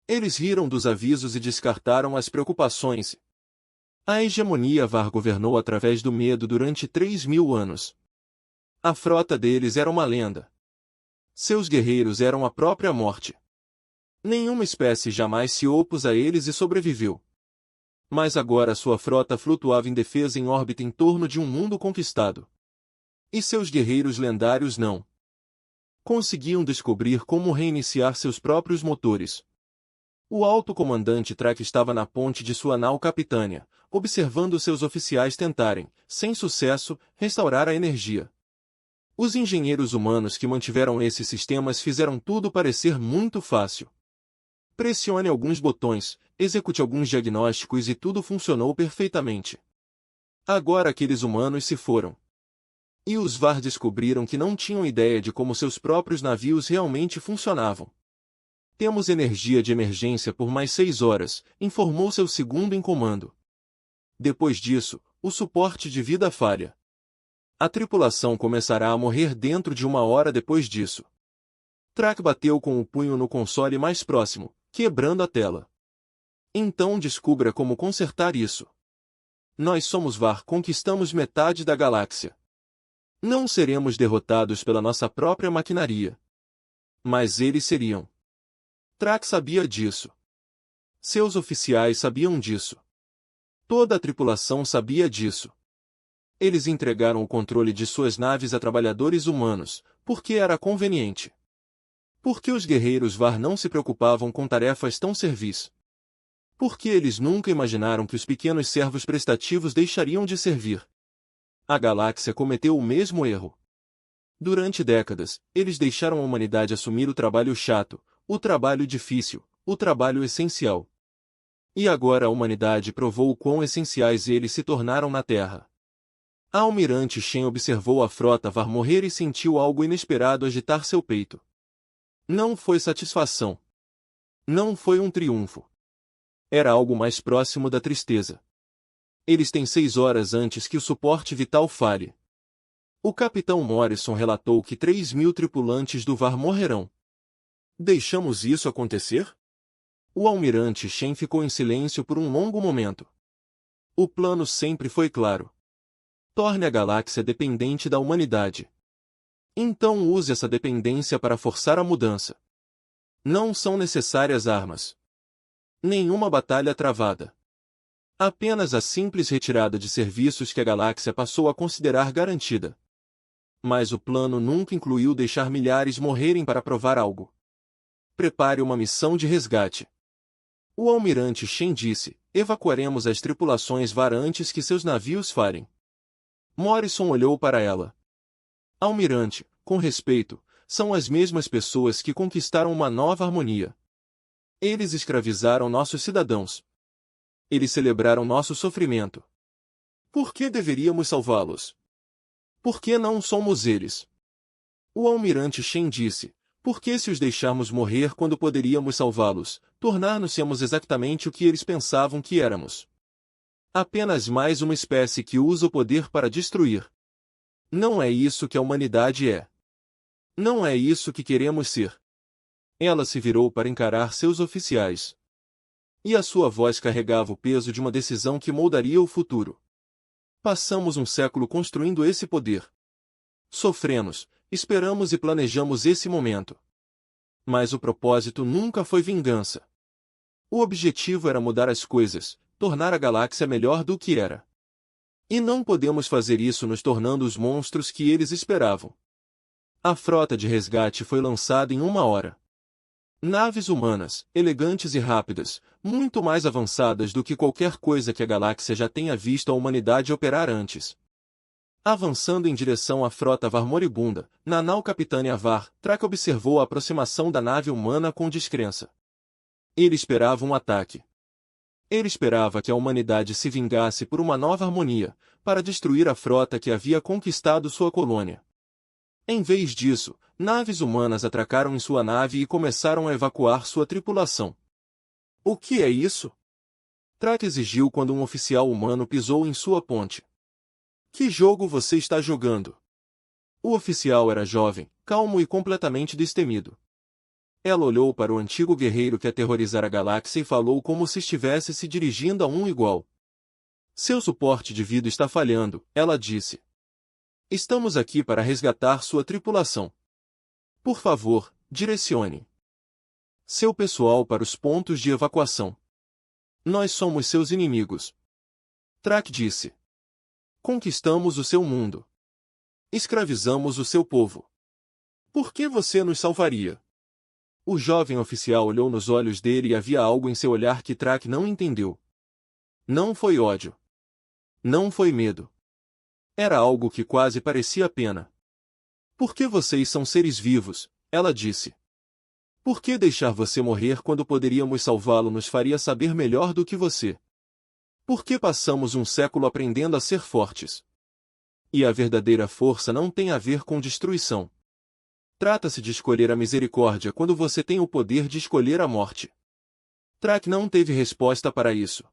Eles riram dos avisos e descartaram as preocupações. A hegemonia VAR governou através do medo durante 3.000 anos. A frota deles era uma lenda. Seus guerreiros eram a própria morte. Nenhuma espécie jamais se opôs a eles e sobreviveu. Mas agora sua frota flutuava indefesa em órbita em torno de um mundo conquistado. E seus guerreiros lendários não conseguiam descobrir como reiniciar seus próprios motores. O alto comandante Trak estava na ponte de sua nau capitânia, observando seus oficiais tentarem, sem sucesso, restaurar a energia. Os engenheiros humanos que mantiveram esses sistemas fizeram tudo parecer muito fácil. Pressione alguns botões, execute alguns diagnósticos e tudo funcionou perfeitamente. Agora aqueles humanos se foram. E os VAR descobriram que não tinham ideia de como seus próprios navios realmente funcionavam. Temos energia de emergência por mais 6 horas, informou seu segundo em comando. Depois disso, o suporte de vida falha. A tripulação começará a morrer dentro de 1 hora depois disso. Trak bateu com o punho no console mais próximo, quebrando a tela. Então descubra como consertar isso. Nós somos VAR, conquistamos metade da galáxia. Não seremos derrotados pela nossa própria maquinaria. Mas eles seriam. Trak sabia disso. Seus oficiais sabiam disso. Toda a tripulação sabia disso. Eles entregaram o controle de suas naves a trabalhadores humanos, porque era conveniente. Porque os guerreiros VAR não se preocupavam com tarefas tão servis. Porque eles nunca imaginaram que os pequenos servos prestativos deixariam de servir. A galáxia cometeu o mesmo erro. Durante décadas, eles deixaram a humanidade assumir o trabalho chato, o trabalho difícil, o trabalho essencial. E agora a humanidade provou o quão essenciais eles se tornaram na Terra. A almirante Shen observou a frota VAR morrer e sentiu algo inesperado agitar seu peito. Não foi satisfação. Não foi um triunfo. Era algo mais próximo da tristeza. Eles têm 6 horas antes que o suporte vital falhe. O capitão Morrison relatou que 3.000 tripulantes do VAR morrerão. Deixamos isso acontecer? O almirante Shen ficou em silêncio por um longo momento. O plano sempre foi claro. Torne a galáxia dependente da humanidade. Então use essa dependência para forçar a mudança. Não são necessárias armas. Nenhuma batalha travada. Apenas a simples retirada de serviços que a galáxia passou a considerar garantida. Mas o plano nunca incluiu deixar milhares morrerem para provar algo. Prepare uma missão de resgate. O almirante Shen disse, evacuaremos as tripulações VAR antes que seus navios falhem. Morrison olhou para ela. Almirante, com respeito, são as mesmas pessoas que conquistaram uma nova harmonia. Eles escravizaram nossos cidadãos. Eles celebraram nosso sofrimento. Por que deveríamos salvá-los? Por que não somos eles? O almirante Shen disse, por que se os deixarmos morrer quando poderíamos salvá-los, tornar-nos-emos exatamente o que eles pensavam que éramos? Apenas mais uma espécie que usa o poder para destruir. Não é isso que a humanidade é. Não é isso que queremos ser. Ela se virou para encarar seus oficiais. E a sua voz carregava o peso de uma decisão que moldaria o futuro. Passamos um século construindo esse poder. Sofremos, esperamos e planejamos esse momento. Mas o propósito nunca foi vingança. O objetivo era mudar as coisas, tornar a galáxia melhor do que era. E não podemos fazer isso nos tornando os monstros que eles esperavam. A frota de resgate foi lançada em 1 hora. Naves humanas, elegantes e rápidas, muito mais avançadas do que qualquer coisa que a galáxia já tenha visto a humanidade operar antes. Avançando em direção à frota VAR moribunda, na nau Capitânia VAR, Trak observou a aproximação da nave humana com descrença. Ele esperava um ataque. Ele esperava que a humanidade se vingasse por uma nova harmonia, para destruir a frota que havia conquistado sua colônia. Em vez disso, naves humanas atracaram em sua nave e começaram a evacuar sua tripulação. O que é isso? Trak exigiu quando um oficial humano pisou em sua ponte. Que jogo você está jogando? O oficial era jovem, calmo e completamente destemido. Ela olhou para o antigo guerreiro que aterrorizara a galáxia e falou como se estivesse se dirigindo a um igual. Seu suporte de vida está falhando, ela disse. Estamos aqui para resgatar sua tripulação. Por favor, direcione seu pessoal para os pontos de evacuação. Nós somos seus inimigos. Trak disse. Conquistamos o seu mundo. Escravizamos o seu povo. Por que você nos salvaria? O jovem oficial olhou nos olhos dele e havia algo em seu olhar que Trak não entendeu. Não foi ódio. Não foi medo. Era algo que quase parecia pena. Por que vocês são seres vivos? Ela disse. Por que deixar você morrer quando poderíamos salvá-lo nos faria saber melhor do que você? Por que passamos um século aprendendo a ser fortes? E a verdadeira força não tem a ver com destruição. Trata-se de escolher a misericórdia quando você tem o poder de escolher a morte. Trak não teve resposta para isso.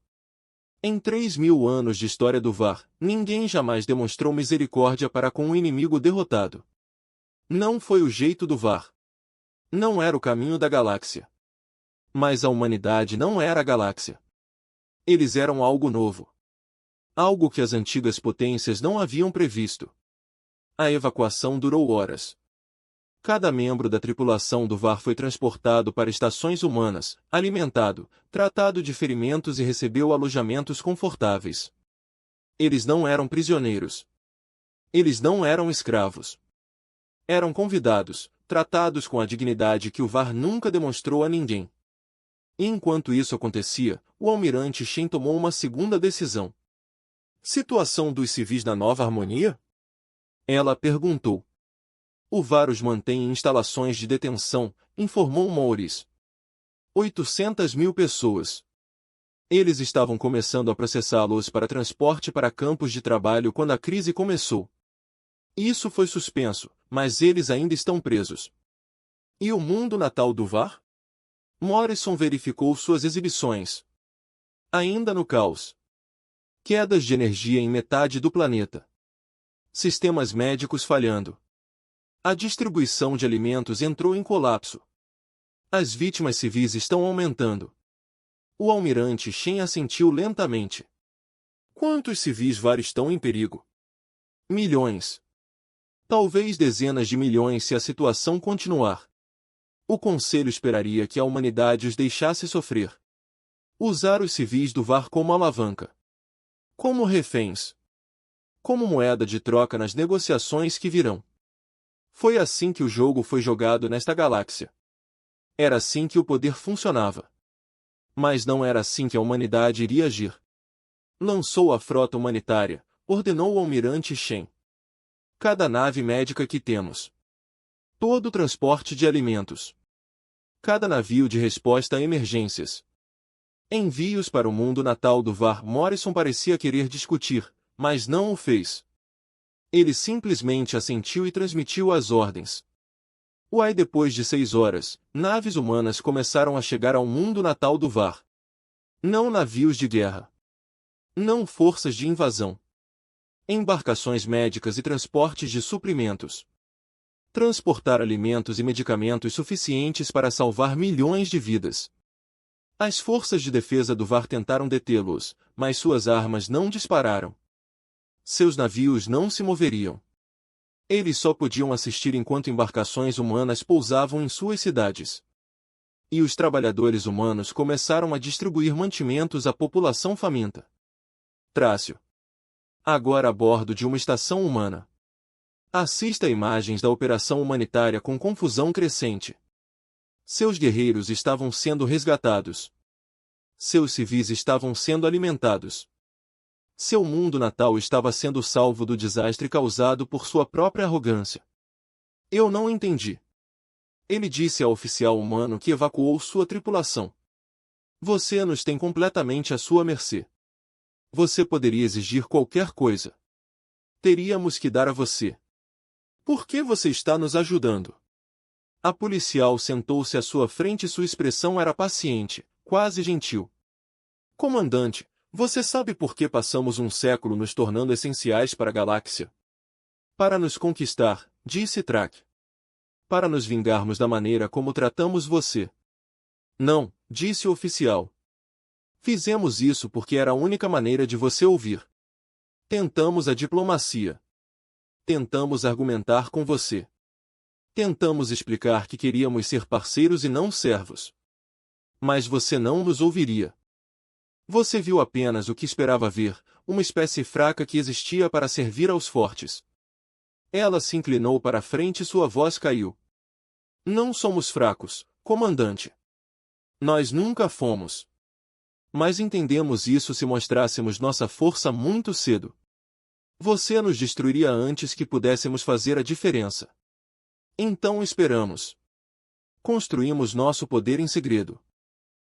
Em 3.000 anos de história do VAR, ninguém jamais demonstrou misericórdia para com um inimigo derrotado. Não foi o jeito do VAR. Não era o caminho da galáxia. Mas a humanidade não era a galáxia. Eles eram algo novo. Algo que as antigas potências não haviam previsto. A evacuação durou horas. Cada membro da tripulação do VAR foi transportado para estações humanas, alimentado, tratado de ferimentos e recebeu alojamentos confortáveis. Eles não eram prisioneiros. Eles não eram escravos. Eram convidados, tratados com a dignidade que o VAR nunca demonstrou a ninguém. E enquanto isso acontecia, o almirante Shen tomou uma segunda decisão. Situação dos civis na nova harmonia? Ela perguntou. O VAR os mantém em instalações de detenção, informou Maurice. 800.000 pessoas. Eles estavam começando a processá-los para transporte para campos de trabalho quando a crise começou. Isso foi suspenso, mas eles ainda estão presos. E o mundo natal do VAR? Morrison verificou suas exibições. Ainda no caos. Quedas de energia em metade do planeta. Sistemas médicos falhando. A distribuição de alimentos entrou em colapso. As vítimas civis estão aumentando. O almirante Shen assentiu lentamente. Quantos civis VAR estão em perigo? Milhões. Talvez dezenas de milhões se a situação continuar. O Conselho esperaria que a humanidade os deixasse sofrer. Usar os civis do VAR como alavanca. Como reféns. Como moeda de troca nas negociações que virão. Foi assim que o jogo foi jogado nesta galáxia. Era assim que o poder funcionava. Mas não era assim que a humanidade iria agir. Lançou a frota humanitária, ordenou o almirante Shen. Cada nave médica que temos. Todo o transporte de alimentos. Cada navio de resposta a emergências. Envios para o mundo natal do VAR. Morrison parecia querer discutir, mas não o fez. Ele simplesmente assentiu e transmitiu as ordens. Depois de 6 horas, naves humanas começaram a chegar ao mundo natal do VAR. Não navios de guerra. Não forças de invasão. Embarcações médicas e transportes de suprimentos. Transportar alimentos e medicamentos suficientes para salvar milhões de vidas. As forças de defesa do VAR tentaram detê-los, mas suas armas não dispararam. Seus navios não se moveriam. Eles só podiam assistir enquanto embarcações humanas pousavam em suas cidades. E os trabalhadores humanos começaram a distribuir mantimentos à população faminta. Trácio. Agora a bordo de uma estação humana. Assista a imagens da operação humanitária com confusão crescente. Seus guerreiros estavam sendo resgatados. Seus civis estavam sendo alimentados. Seu mundo natal estava sendo salvo do desastre causado por sua própria arrogância. Eu não entendi. Ele disse ao oficial humano que evacuou sua tripulação. Você nos tem completamente à sua mercê. Você poderia exigir qualquer coisa. Teríamos que dar a você. Por que você está nos ajudando? A policial sentou-se à sua frente e sua expressão era paciente, quase gentil. Comandante, você sabe por que passamos um século nos tornando essenciais para a galáxia? Para nos conquistar, disse Trak. Para nos vingarmos da maneira como tratamos você. Não, disse o oficial. Fizemos isso porque era a única maneira de você ouvir. Tentamos a diplomacia. Tentamos argumentar com você. Tentamos explicar que queríamos ser parceiros e não servos. Mas você não nos ouviria. Você viu apenas o que esperava ver, uma espécie fraca que existia para servir aos fortes. Ela se inclinou para a frente e sua voz caiu. Não somos fracos, comandante. Nós nunca fomos. Mas entendemos isso se mostrássemos nossa força muito cedo. Você nos destruiria antes que pudéssemos fazer a diferença. Então esperamos. Construímos nosso poder em segredo.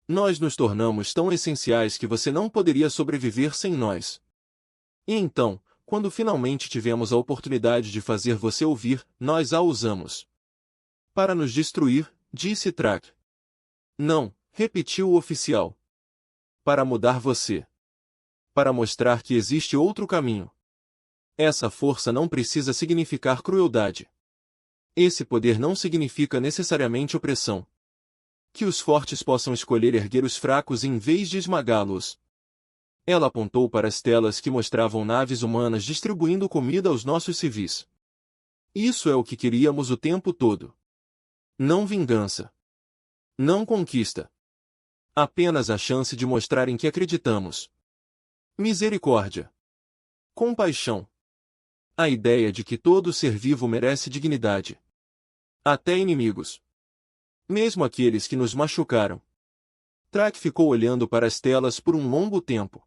Nós nos tornamos tão essenciais que você não poderia sobreviver sem nós. E então, quando finalmente tivemos a oportunidade de fazer você ouvir, nós a usamos. Para nos destruir, disse Trak. Não, repetiu o oficial. Para mudar você. Para mostrar que existe outro caminho. Essa força não precisa significar crueldade. Esse poder não significa necessariamente opressão. Que os fortes possam escolher erguer os fracos em vez de esmagá-los. Ela apontou para as telas que mostravam naves humanas distribuindo comida aos nossos civis. Isso é o que queríamos o tempo todo. Não vingança. Não conquista. Apenas a chance de mostrar em que acreditamos. Misericórdia. Compaixão. A ideia de que todo ser vivo merece dignidade. Até inimigos. Mesmo aqueles que nos machucaram. Track ficou olhando para as telas por um longo tempo.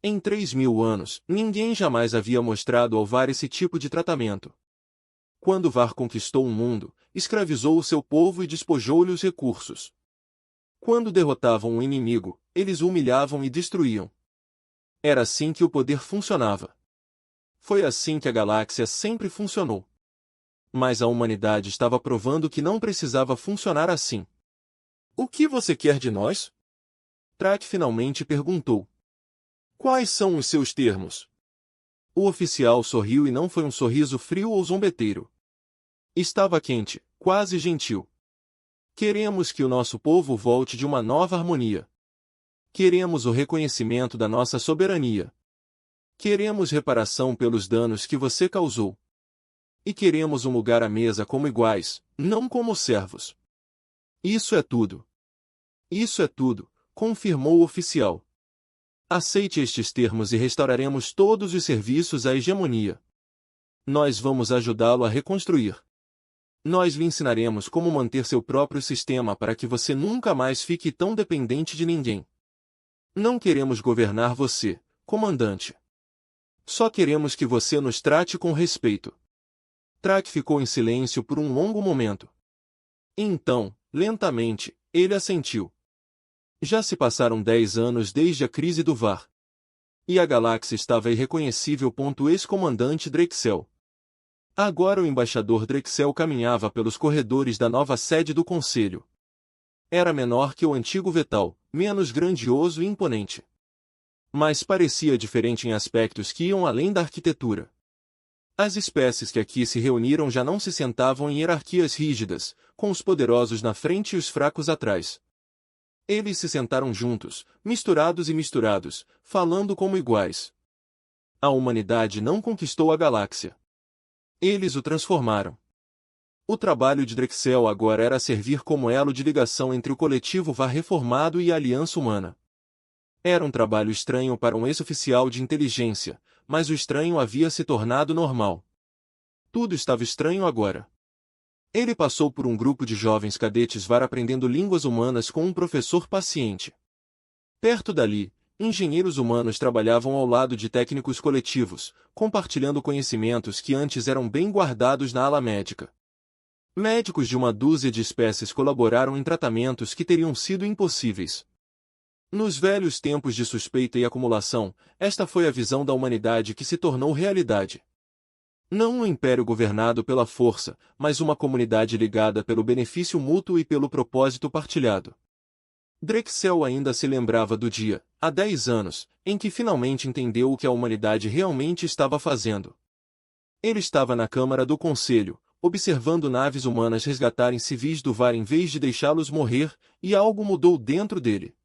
Em 3.000 anos, ninguém jamais havia mostrado ao VAR esse tipo de tratamento. Quando VAR conquistou o mundo, escravizou o seu povo e despojou-lhe os recursos. Quando derrotavam um inimigo, eles o humilhavam e destruíam. Era assim que o poder funcionava. Foi assim que a galáxia sempre funcionou. Mas a humanidade estava provando que não precisava funcionar assim. O que você quer de nós? Track finalmente perguntou. Quais são os seus termos? O oficial sorriu e não foi um sorriso frio ou zombeteiro. Estava quente, quase gentil. Queremos que o nosso povo volte de uma nova harmonia. Queremos o reconhecimento da nossa soberania. Queremos reparação pelos danos que você causou. E queremos um lugar à mesa como iguais, não como servos. Isso é tudo. Isso é tudo, confirmou o oficial. Aceite estes termos e restauraremos todos os serviços à hegemonia. Nós vamos ajudá-lo a reconstruir. Nós lhe ensinaremos como manter seu próprio sistema para que você nunca mais fique tão dependente de ninguém. Não queremos governar você, comandante. Só queremos que você nos trate com respeito. Track ficou em silêncio por um longo momento. Então, lentamente, ele assentiu. Já se passaram 10 anos desde a crise do VAR. E a galáxia estava irreconhecível. Ex-comandante Drexel. Agora o embaixador Drexel caminhava pelos corredores da nova sede do Conselho. Era menor que o antigo Vetal, menos grandioso e imponente. Mas parecia diferente em aspectos que iam além da arquitetura. As espécies que aqui se reuniram já não se sentavam em hierarquias rígidas, com os poderosos na frente e os fracos atrás. Eles se sentaram juntos, misturados, falando como iguais. A humanidade não conquistou a galáxia. Eles o transformaram. O trabalho de Drexel agora era servir como elo de ligação entre o coletivo VAR reformado e a Aliança Humana. Era um trabalho estranho para um ex-oficial de inteligência, mas o estranho havia se tornado normal. Tudo estava estranho agora. Ele passou por um grupo de jovens cadetes VAR aprendendo línguas humanas com um professor paciente. Perto dali, engenheiros humanos trabalhavam ao lado de técnicos coletivos, compartilhando conhecimentos que antes eram bem guardados na ala médica. Médicos de uma dúzia de espécies colaboraram em tratamentos que teriam sido impossíveis. Nos velhos tempos de suspeita e acumulação, esta foi a visão da humanidade que se tornou realidade. Não um império governado pela força, mas uma comunidade ligada pelo benefício mútuo e pelo propósito partilhado. Drexel ainda se lembrava do dia, há 10 anos, em que finalmente entendeu o que a humanidade realmente estava fazendo. Ele estava na Câmara do Conselho, observando naves humanas resgatarem civis do VAR em vez de deixá-los morrer, e algo mudou dentro dele.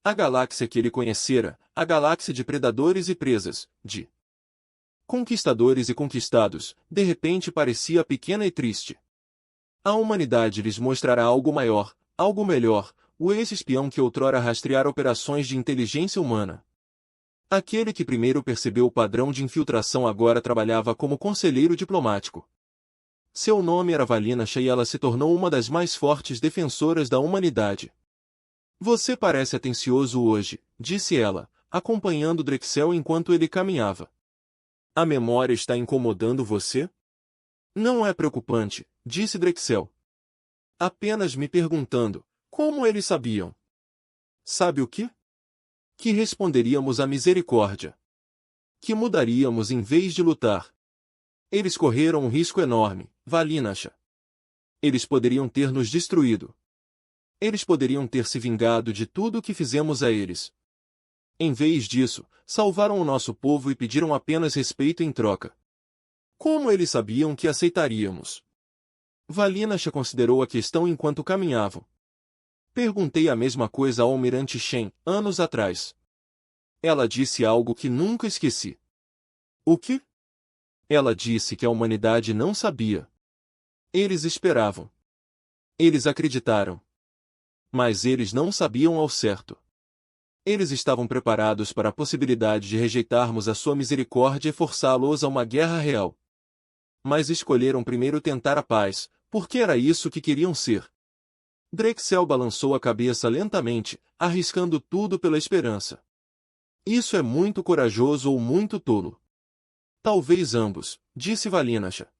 A galáxia que ele conhecera, a galáxia de predadores e presas, de conquistadores e conquistados, de repente parecia pequena e triste. A humanidade lhes mostrará algo maior, algo melhor, o ex-espião que outrora rastreara operações de inteligência humana. Aquele que primeiro percebeu o padrão de infiltração agora trabalhava como conselheiro diplomático. Seu nome era Valinasha e ela se tornou uma das mais fortes defensoras da humanidade. Você parece atencioso hoje, disse ela, acompanhando Drexel enquanto ele caminhava. A memória está incomodando você? Não é preocupante, disse Drexel. Apenas me perguntando, como eles sabiam? Sabe o que? Que responderíamos à misericórdia. Que mudaríamos em vez de lutar. Eles correram um risco enorme, Valinasha. Eles poderiam ter nos destruído. Eles poderiam ter se vingado de tudo o que fizemos a eles. Em vez disso, salvaram o nosso povo e pediram apenas respeito em troca. Como eles sabiam que aceitaríamos? Valinasha considerou a questão enquanto caminhavam. Perguntei a mesma coisa ao almirante Shen, anos atrás. Ela disse algo que nunca esqueci. O que? Ela disse que a humanidade não sabia. Eles esperavam. Eles acreditaram. Mas eles não sabiam ao certo. Eles estavam preparados para a possibilidade de rejeitarmos a sua misericórdia e forçá-los a uma guerra real. Mas escolheram primeiro tentar a paz, porque era isso que queriam ser. Drexel balançou a cabeça lentamente, arriscando tudo pela esperança. Isso é muito corajoso ou muito tolo. Talvez ambos, disse Valinasha.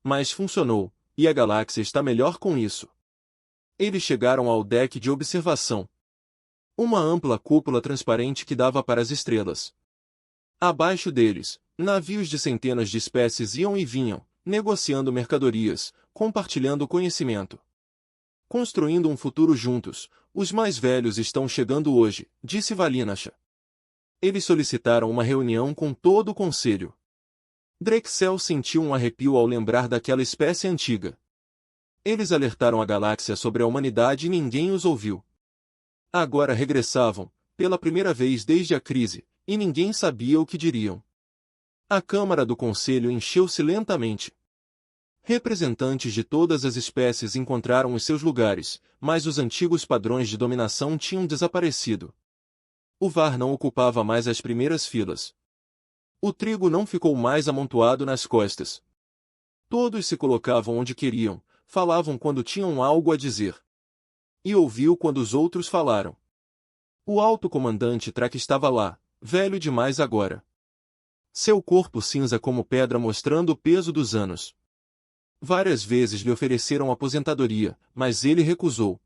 Mas funcionou, e a galáxia está melhor com isso. Eles chegaram ao deck de observação. Uma ampla cúpula transparente que dava para as estrelas. Abaixo deles, navios de centenas de espécies iam e vinham, negociando mercadorias, compartilhando conhecimento. Construindo um futuro juntos, os mais velhos estão chegando hoje, disse Valinasha. Eles solicitaram uma reunião com todo o conselho. Drexel sentiu um arrepio ao lembrar daquela espécie antiga. Eles alertaram a galáxia sobre a humanidade e ninguém os ouviu. Agora regressavam, pela primeira vez desde a crise, e ninguém sabia o que diriam. A Câmara do Conselho encheu-se lentamente. Representantes de todas as espécies encontraram os seus lugares, mas os antigos padrões de dominação tinham desaparecido. O VAR não ocupava mais as primeiras filas. O trigo não ficou mais amontoado nas costas. Todos se colocavam onde queriam, falavam quando tinham algo a dizer. E ouviu quando os outros falaram. O alto comandante Track estava lá, velho demais agora. Seu corpo cinza como pedra mostrando o peso dos anos. Várias vezes lhe ofereceram aposentadoria, mas ele recusou.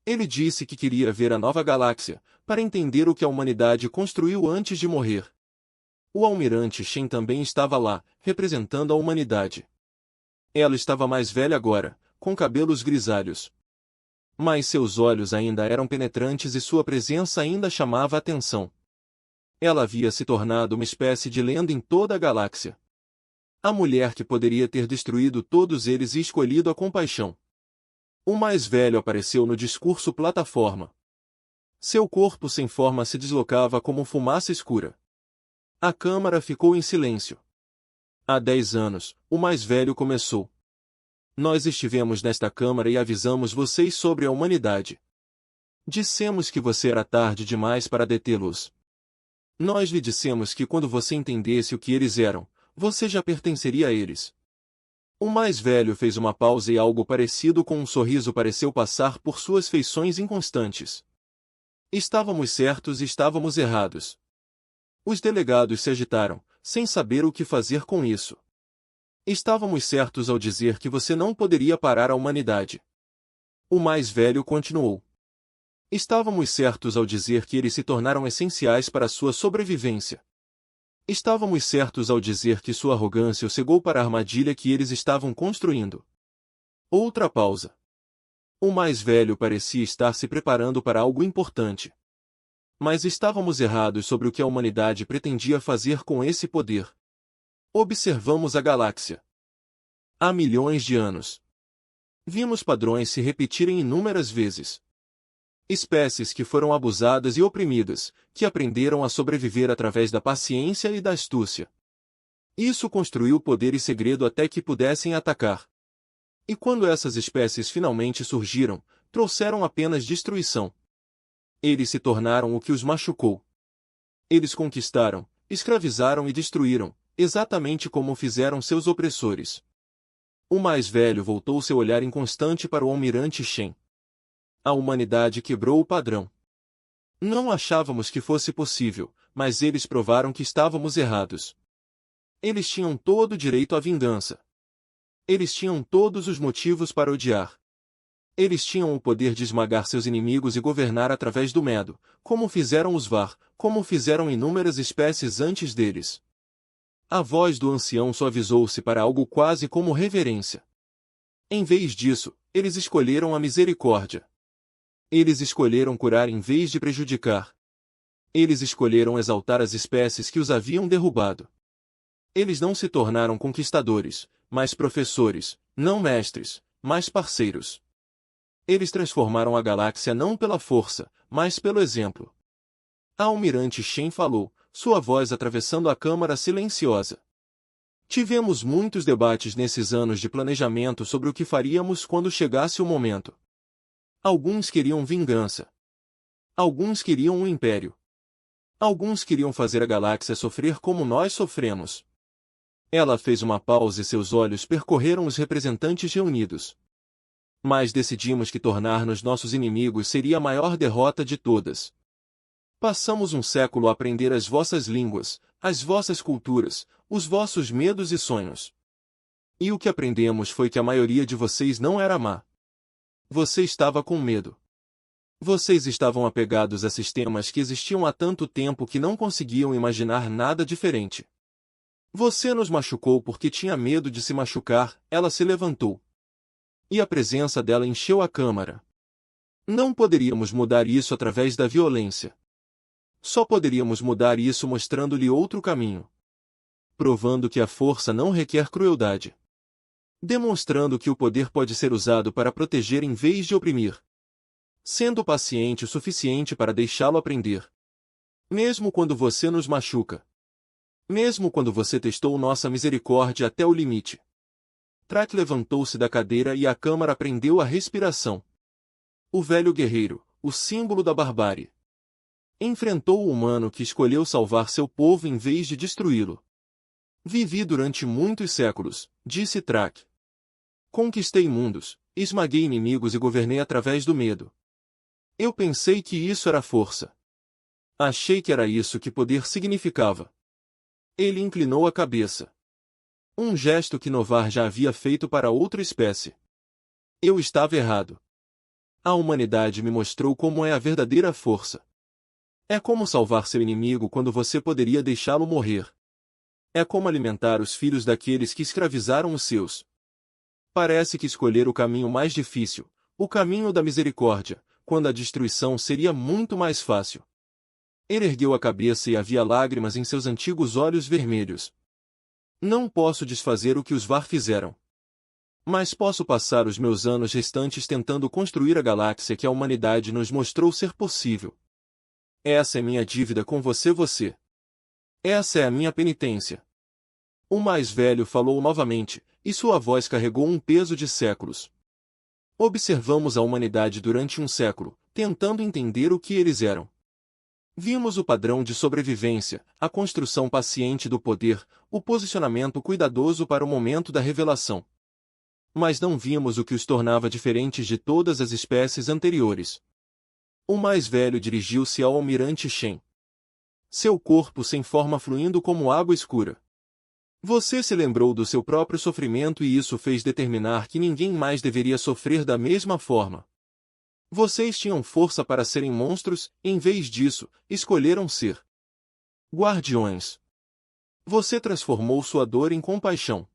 Ele disse que queria ver a nova galáxia, para entender o que a humanidade construiu antes de morrer. O almirante Shen também estava lá, representando a humanidade. Ela estava mais velha agora, com cabelos grisalhos. Mas seus olhos ainda eram penetrantes e sua presença ainda chamava a atenção. Ela havia se tornado uma espécie de lenda em toda a galáxia. A mulher que poderia ter destruído todos eles e escolhido a compaixão. O mais velho apareceu no discurso plataforma. Seu corpo sem forma se deslocava como fumaça escura. A câmara ficou em silêncio. Há 10 anos, o mais velho começou. Nós estivemos nesta câmara e avisamos vocês sobre a humanidade. Dissemos que você era tarde demais para detê-los. Nós lhe dissemos que quando você entendesse o que eles eram, você já pertenceria a eles. O mais velho fez uma pausa e algo parecido com um sorriso pareceu passar por suas feições inconstantes. Estávamos certos e estávamos errados. Os delegados se agitaram, sem saber o que fazer com isso. Estávamos certos ao dizer que você não poderia parar a humanidade. O mais velho continuou. Estávamos certos ao dizer que eles se tornaram essenciais para sua sobrevivência. Estávamos certos ao dizer que sua arrogância os cegou para a armadilha que eles estavam construindo. Outra pausa. O mais velho parecia estar se preparando para algo importante. Mas estávamos errados sobre o que a humanidade pretendia fazer com esse poder. Observamos a galáxia. Há milhões de anos. Vimos padrões se repetirem inúmeras vezes. Espécies que foram abusadas e oprimidas, que aprenderam a sobreviver através da paciência e da astúcia. Isso construiu poder e segredo até que pudessem atacar. E quando essas espécies finalmente surgiram, trouxeram apenas destruição. Eles se tornaram o que os machucou. Eles conquistaram, escravizaram e destruíram, exatamente como fizeram seus opressores. O mais velho voltou seu olhar inconstante para o almirante Shen. A humanidade quebrou o padrão. Não achávamos que fosse possível, mas eles provaram que estávamos errados. Eles tinham todo o direito à vingança. Eles tinham todos os motivos para odiar. Eles tinham o poder de esmagar seus inimigos e governar através do medo, como fizeram os VAR, como fizeram inúmeras espécies antes deles. A voz do ancião suavizou-se para algo quase como reverência. Em vez disso, eles escolheram a misericórdia. Eles escolheram curar em vez de prejudicar. Eles escolheram exaltar as espécies que os haviam derrubado. Eles não se tornaram conquistadores, mas professores, não mestres, mas parceiros. Eles transformaram a galáxia não pela força, mas pelo exemplo. A almirante Shen falou, sua voz atravessando a câmara silenciosa. Tivemos muitos debates nesses anos de planejamento sobre o que faríamos quando chegasse o momento. Alguns queriam vingança. Alguns queriam um império. Alguns queriam fazer a galáxia sofrer como nós sofremos. Ela fez uma pausa e seus olhos percorreram os representantes reunidos. Mas decidimos que tornar-nos nossos inimigos seria a maior derrota de todas. Passamos um século a aprender as vossas línguas, as vossas culturas, os vossos medos e sonhos. E o que aprendemos foi que a maioria de vocês não era má. Você estava com medo. Vocês estavam apegados a sistemas que existiam há tanto tempo que não conseguiam imaginar nada diferente. Você nos machucou porque tinha medo de se machucar, ela se levantou. E a presença dela encheu a câmara. Não poderíamos mudar isso através da violência. Só poderíamos mudar isso mostrando-lhe outro caminho. Provando que a força não requer crueldade. Demonstrando que o poder pode ser usado para proteger em vez de oprimir. Sendo paciente o suficiente para deixá-lo aprender. Mesmo quando você nos machuca. Mesmo quando você testou nossa misericórdia até o limite. Trak levantou-se da cadeira e a câmara prendeu a respiração. O velho guerreiro, o símbolo da barbárie. Enfrentou o humano que escolheu salvar seu povo em vez de destruí-lo. Vivi durante muitos séculos, disse Trak. Conquistei mundos, esmaguei inimigos e governei através do medo. Eu pensei que isso era força. Achei que era isso que poder significava. Ele inclinou a cabeça. Um gesto que Novar já havia feito para outra espécie. Eu estava errado. A humanidade me mostrou como é a verdadeira força. É como salvar seu inimigo quando você poderia deixá-lo morrer. É como alimentar os filhos daqueles que escravizaram os seus. Parece que escolher o caminho mais difícil, o caminho da misericórdia, quando a destruição seria muito mais fácil. Ele ergueu a cabeça e havia lágrimas em seus antigos olhos vermelhos. Não posso desfazer o que os Var fizeram. Mas posso passar os meus anos restantes tentando construir a galáxia que a humanidade nos mostrou ser possível. Essa é minha dívida com você. Essa é a minha penitência. O mais velho falou novamente, e sua voz carregou um peso de séculos. Observamos a humanidade durante um século, tentando entender o que eles eram. Vimos o padrão de sobrevivência, a construção paciente do poder, o posicionamento cuidadoso para o momento da revelação. Mas não vimos o que os tornava diferentes de todas as espécies anteriores. O mais velho dirigiu-se ao almirante Shen. Seu corpo sem forma fluindo como água escura. Você se lembrou do seu próprio sofrimento e isso fez determinar que ninguém mais deveria sofrer da mesma forma. Vocês tinham força para serem monstros, em vez disso, escolheram ser guardiões. Você transformou sua dor em compaixão.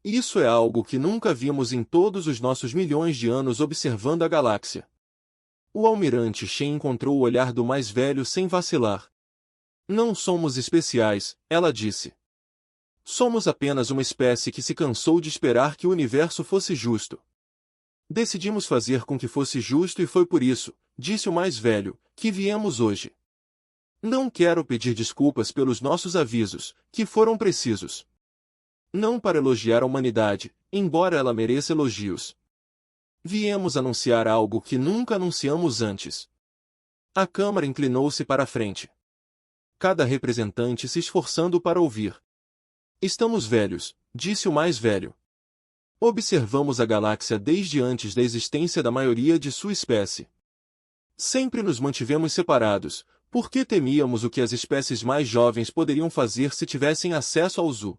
Isso é algo que nunca vimos em todos os nossos milhões de anos observando a galáxia. O almirante Shen encontrou o olhar do mais velho sem vacilar. Não somos especiais, ela disse. Somos apenas uma espécie que se cansou de esperar que o universo fosse justo. Decidimos fazer com que fosse justo e foi por isso, disse o mais velho, que viemos hoje. Não quero pedir desculpas pelos nossos avisos, que foram precisos. Não para elogiar a humanidade, embora ela mereça elogios. Viemos anunciar algo que nunca anunciamos antes. A Câmara inclinou-se para a frente. Cada representante se esforçando para ouvir. Estamos velhos, disse o mais velho. Observamos a galáxia desde antes da existência da maioria de sua espécie. Sempre nos mantivemos separados, porque temíamos o que as espécies mais jovens poderiam fazer se tivessem acesso ao Zu.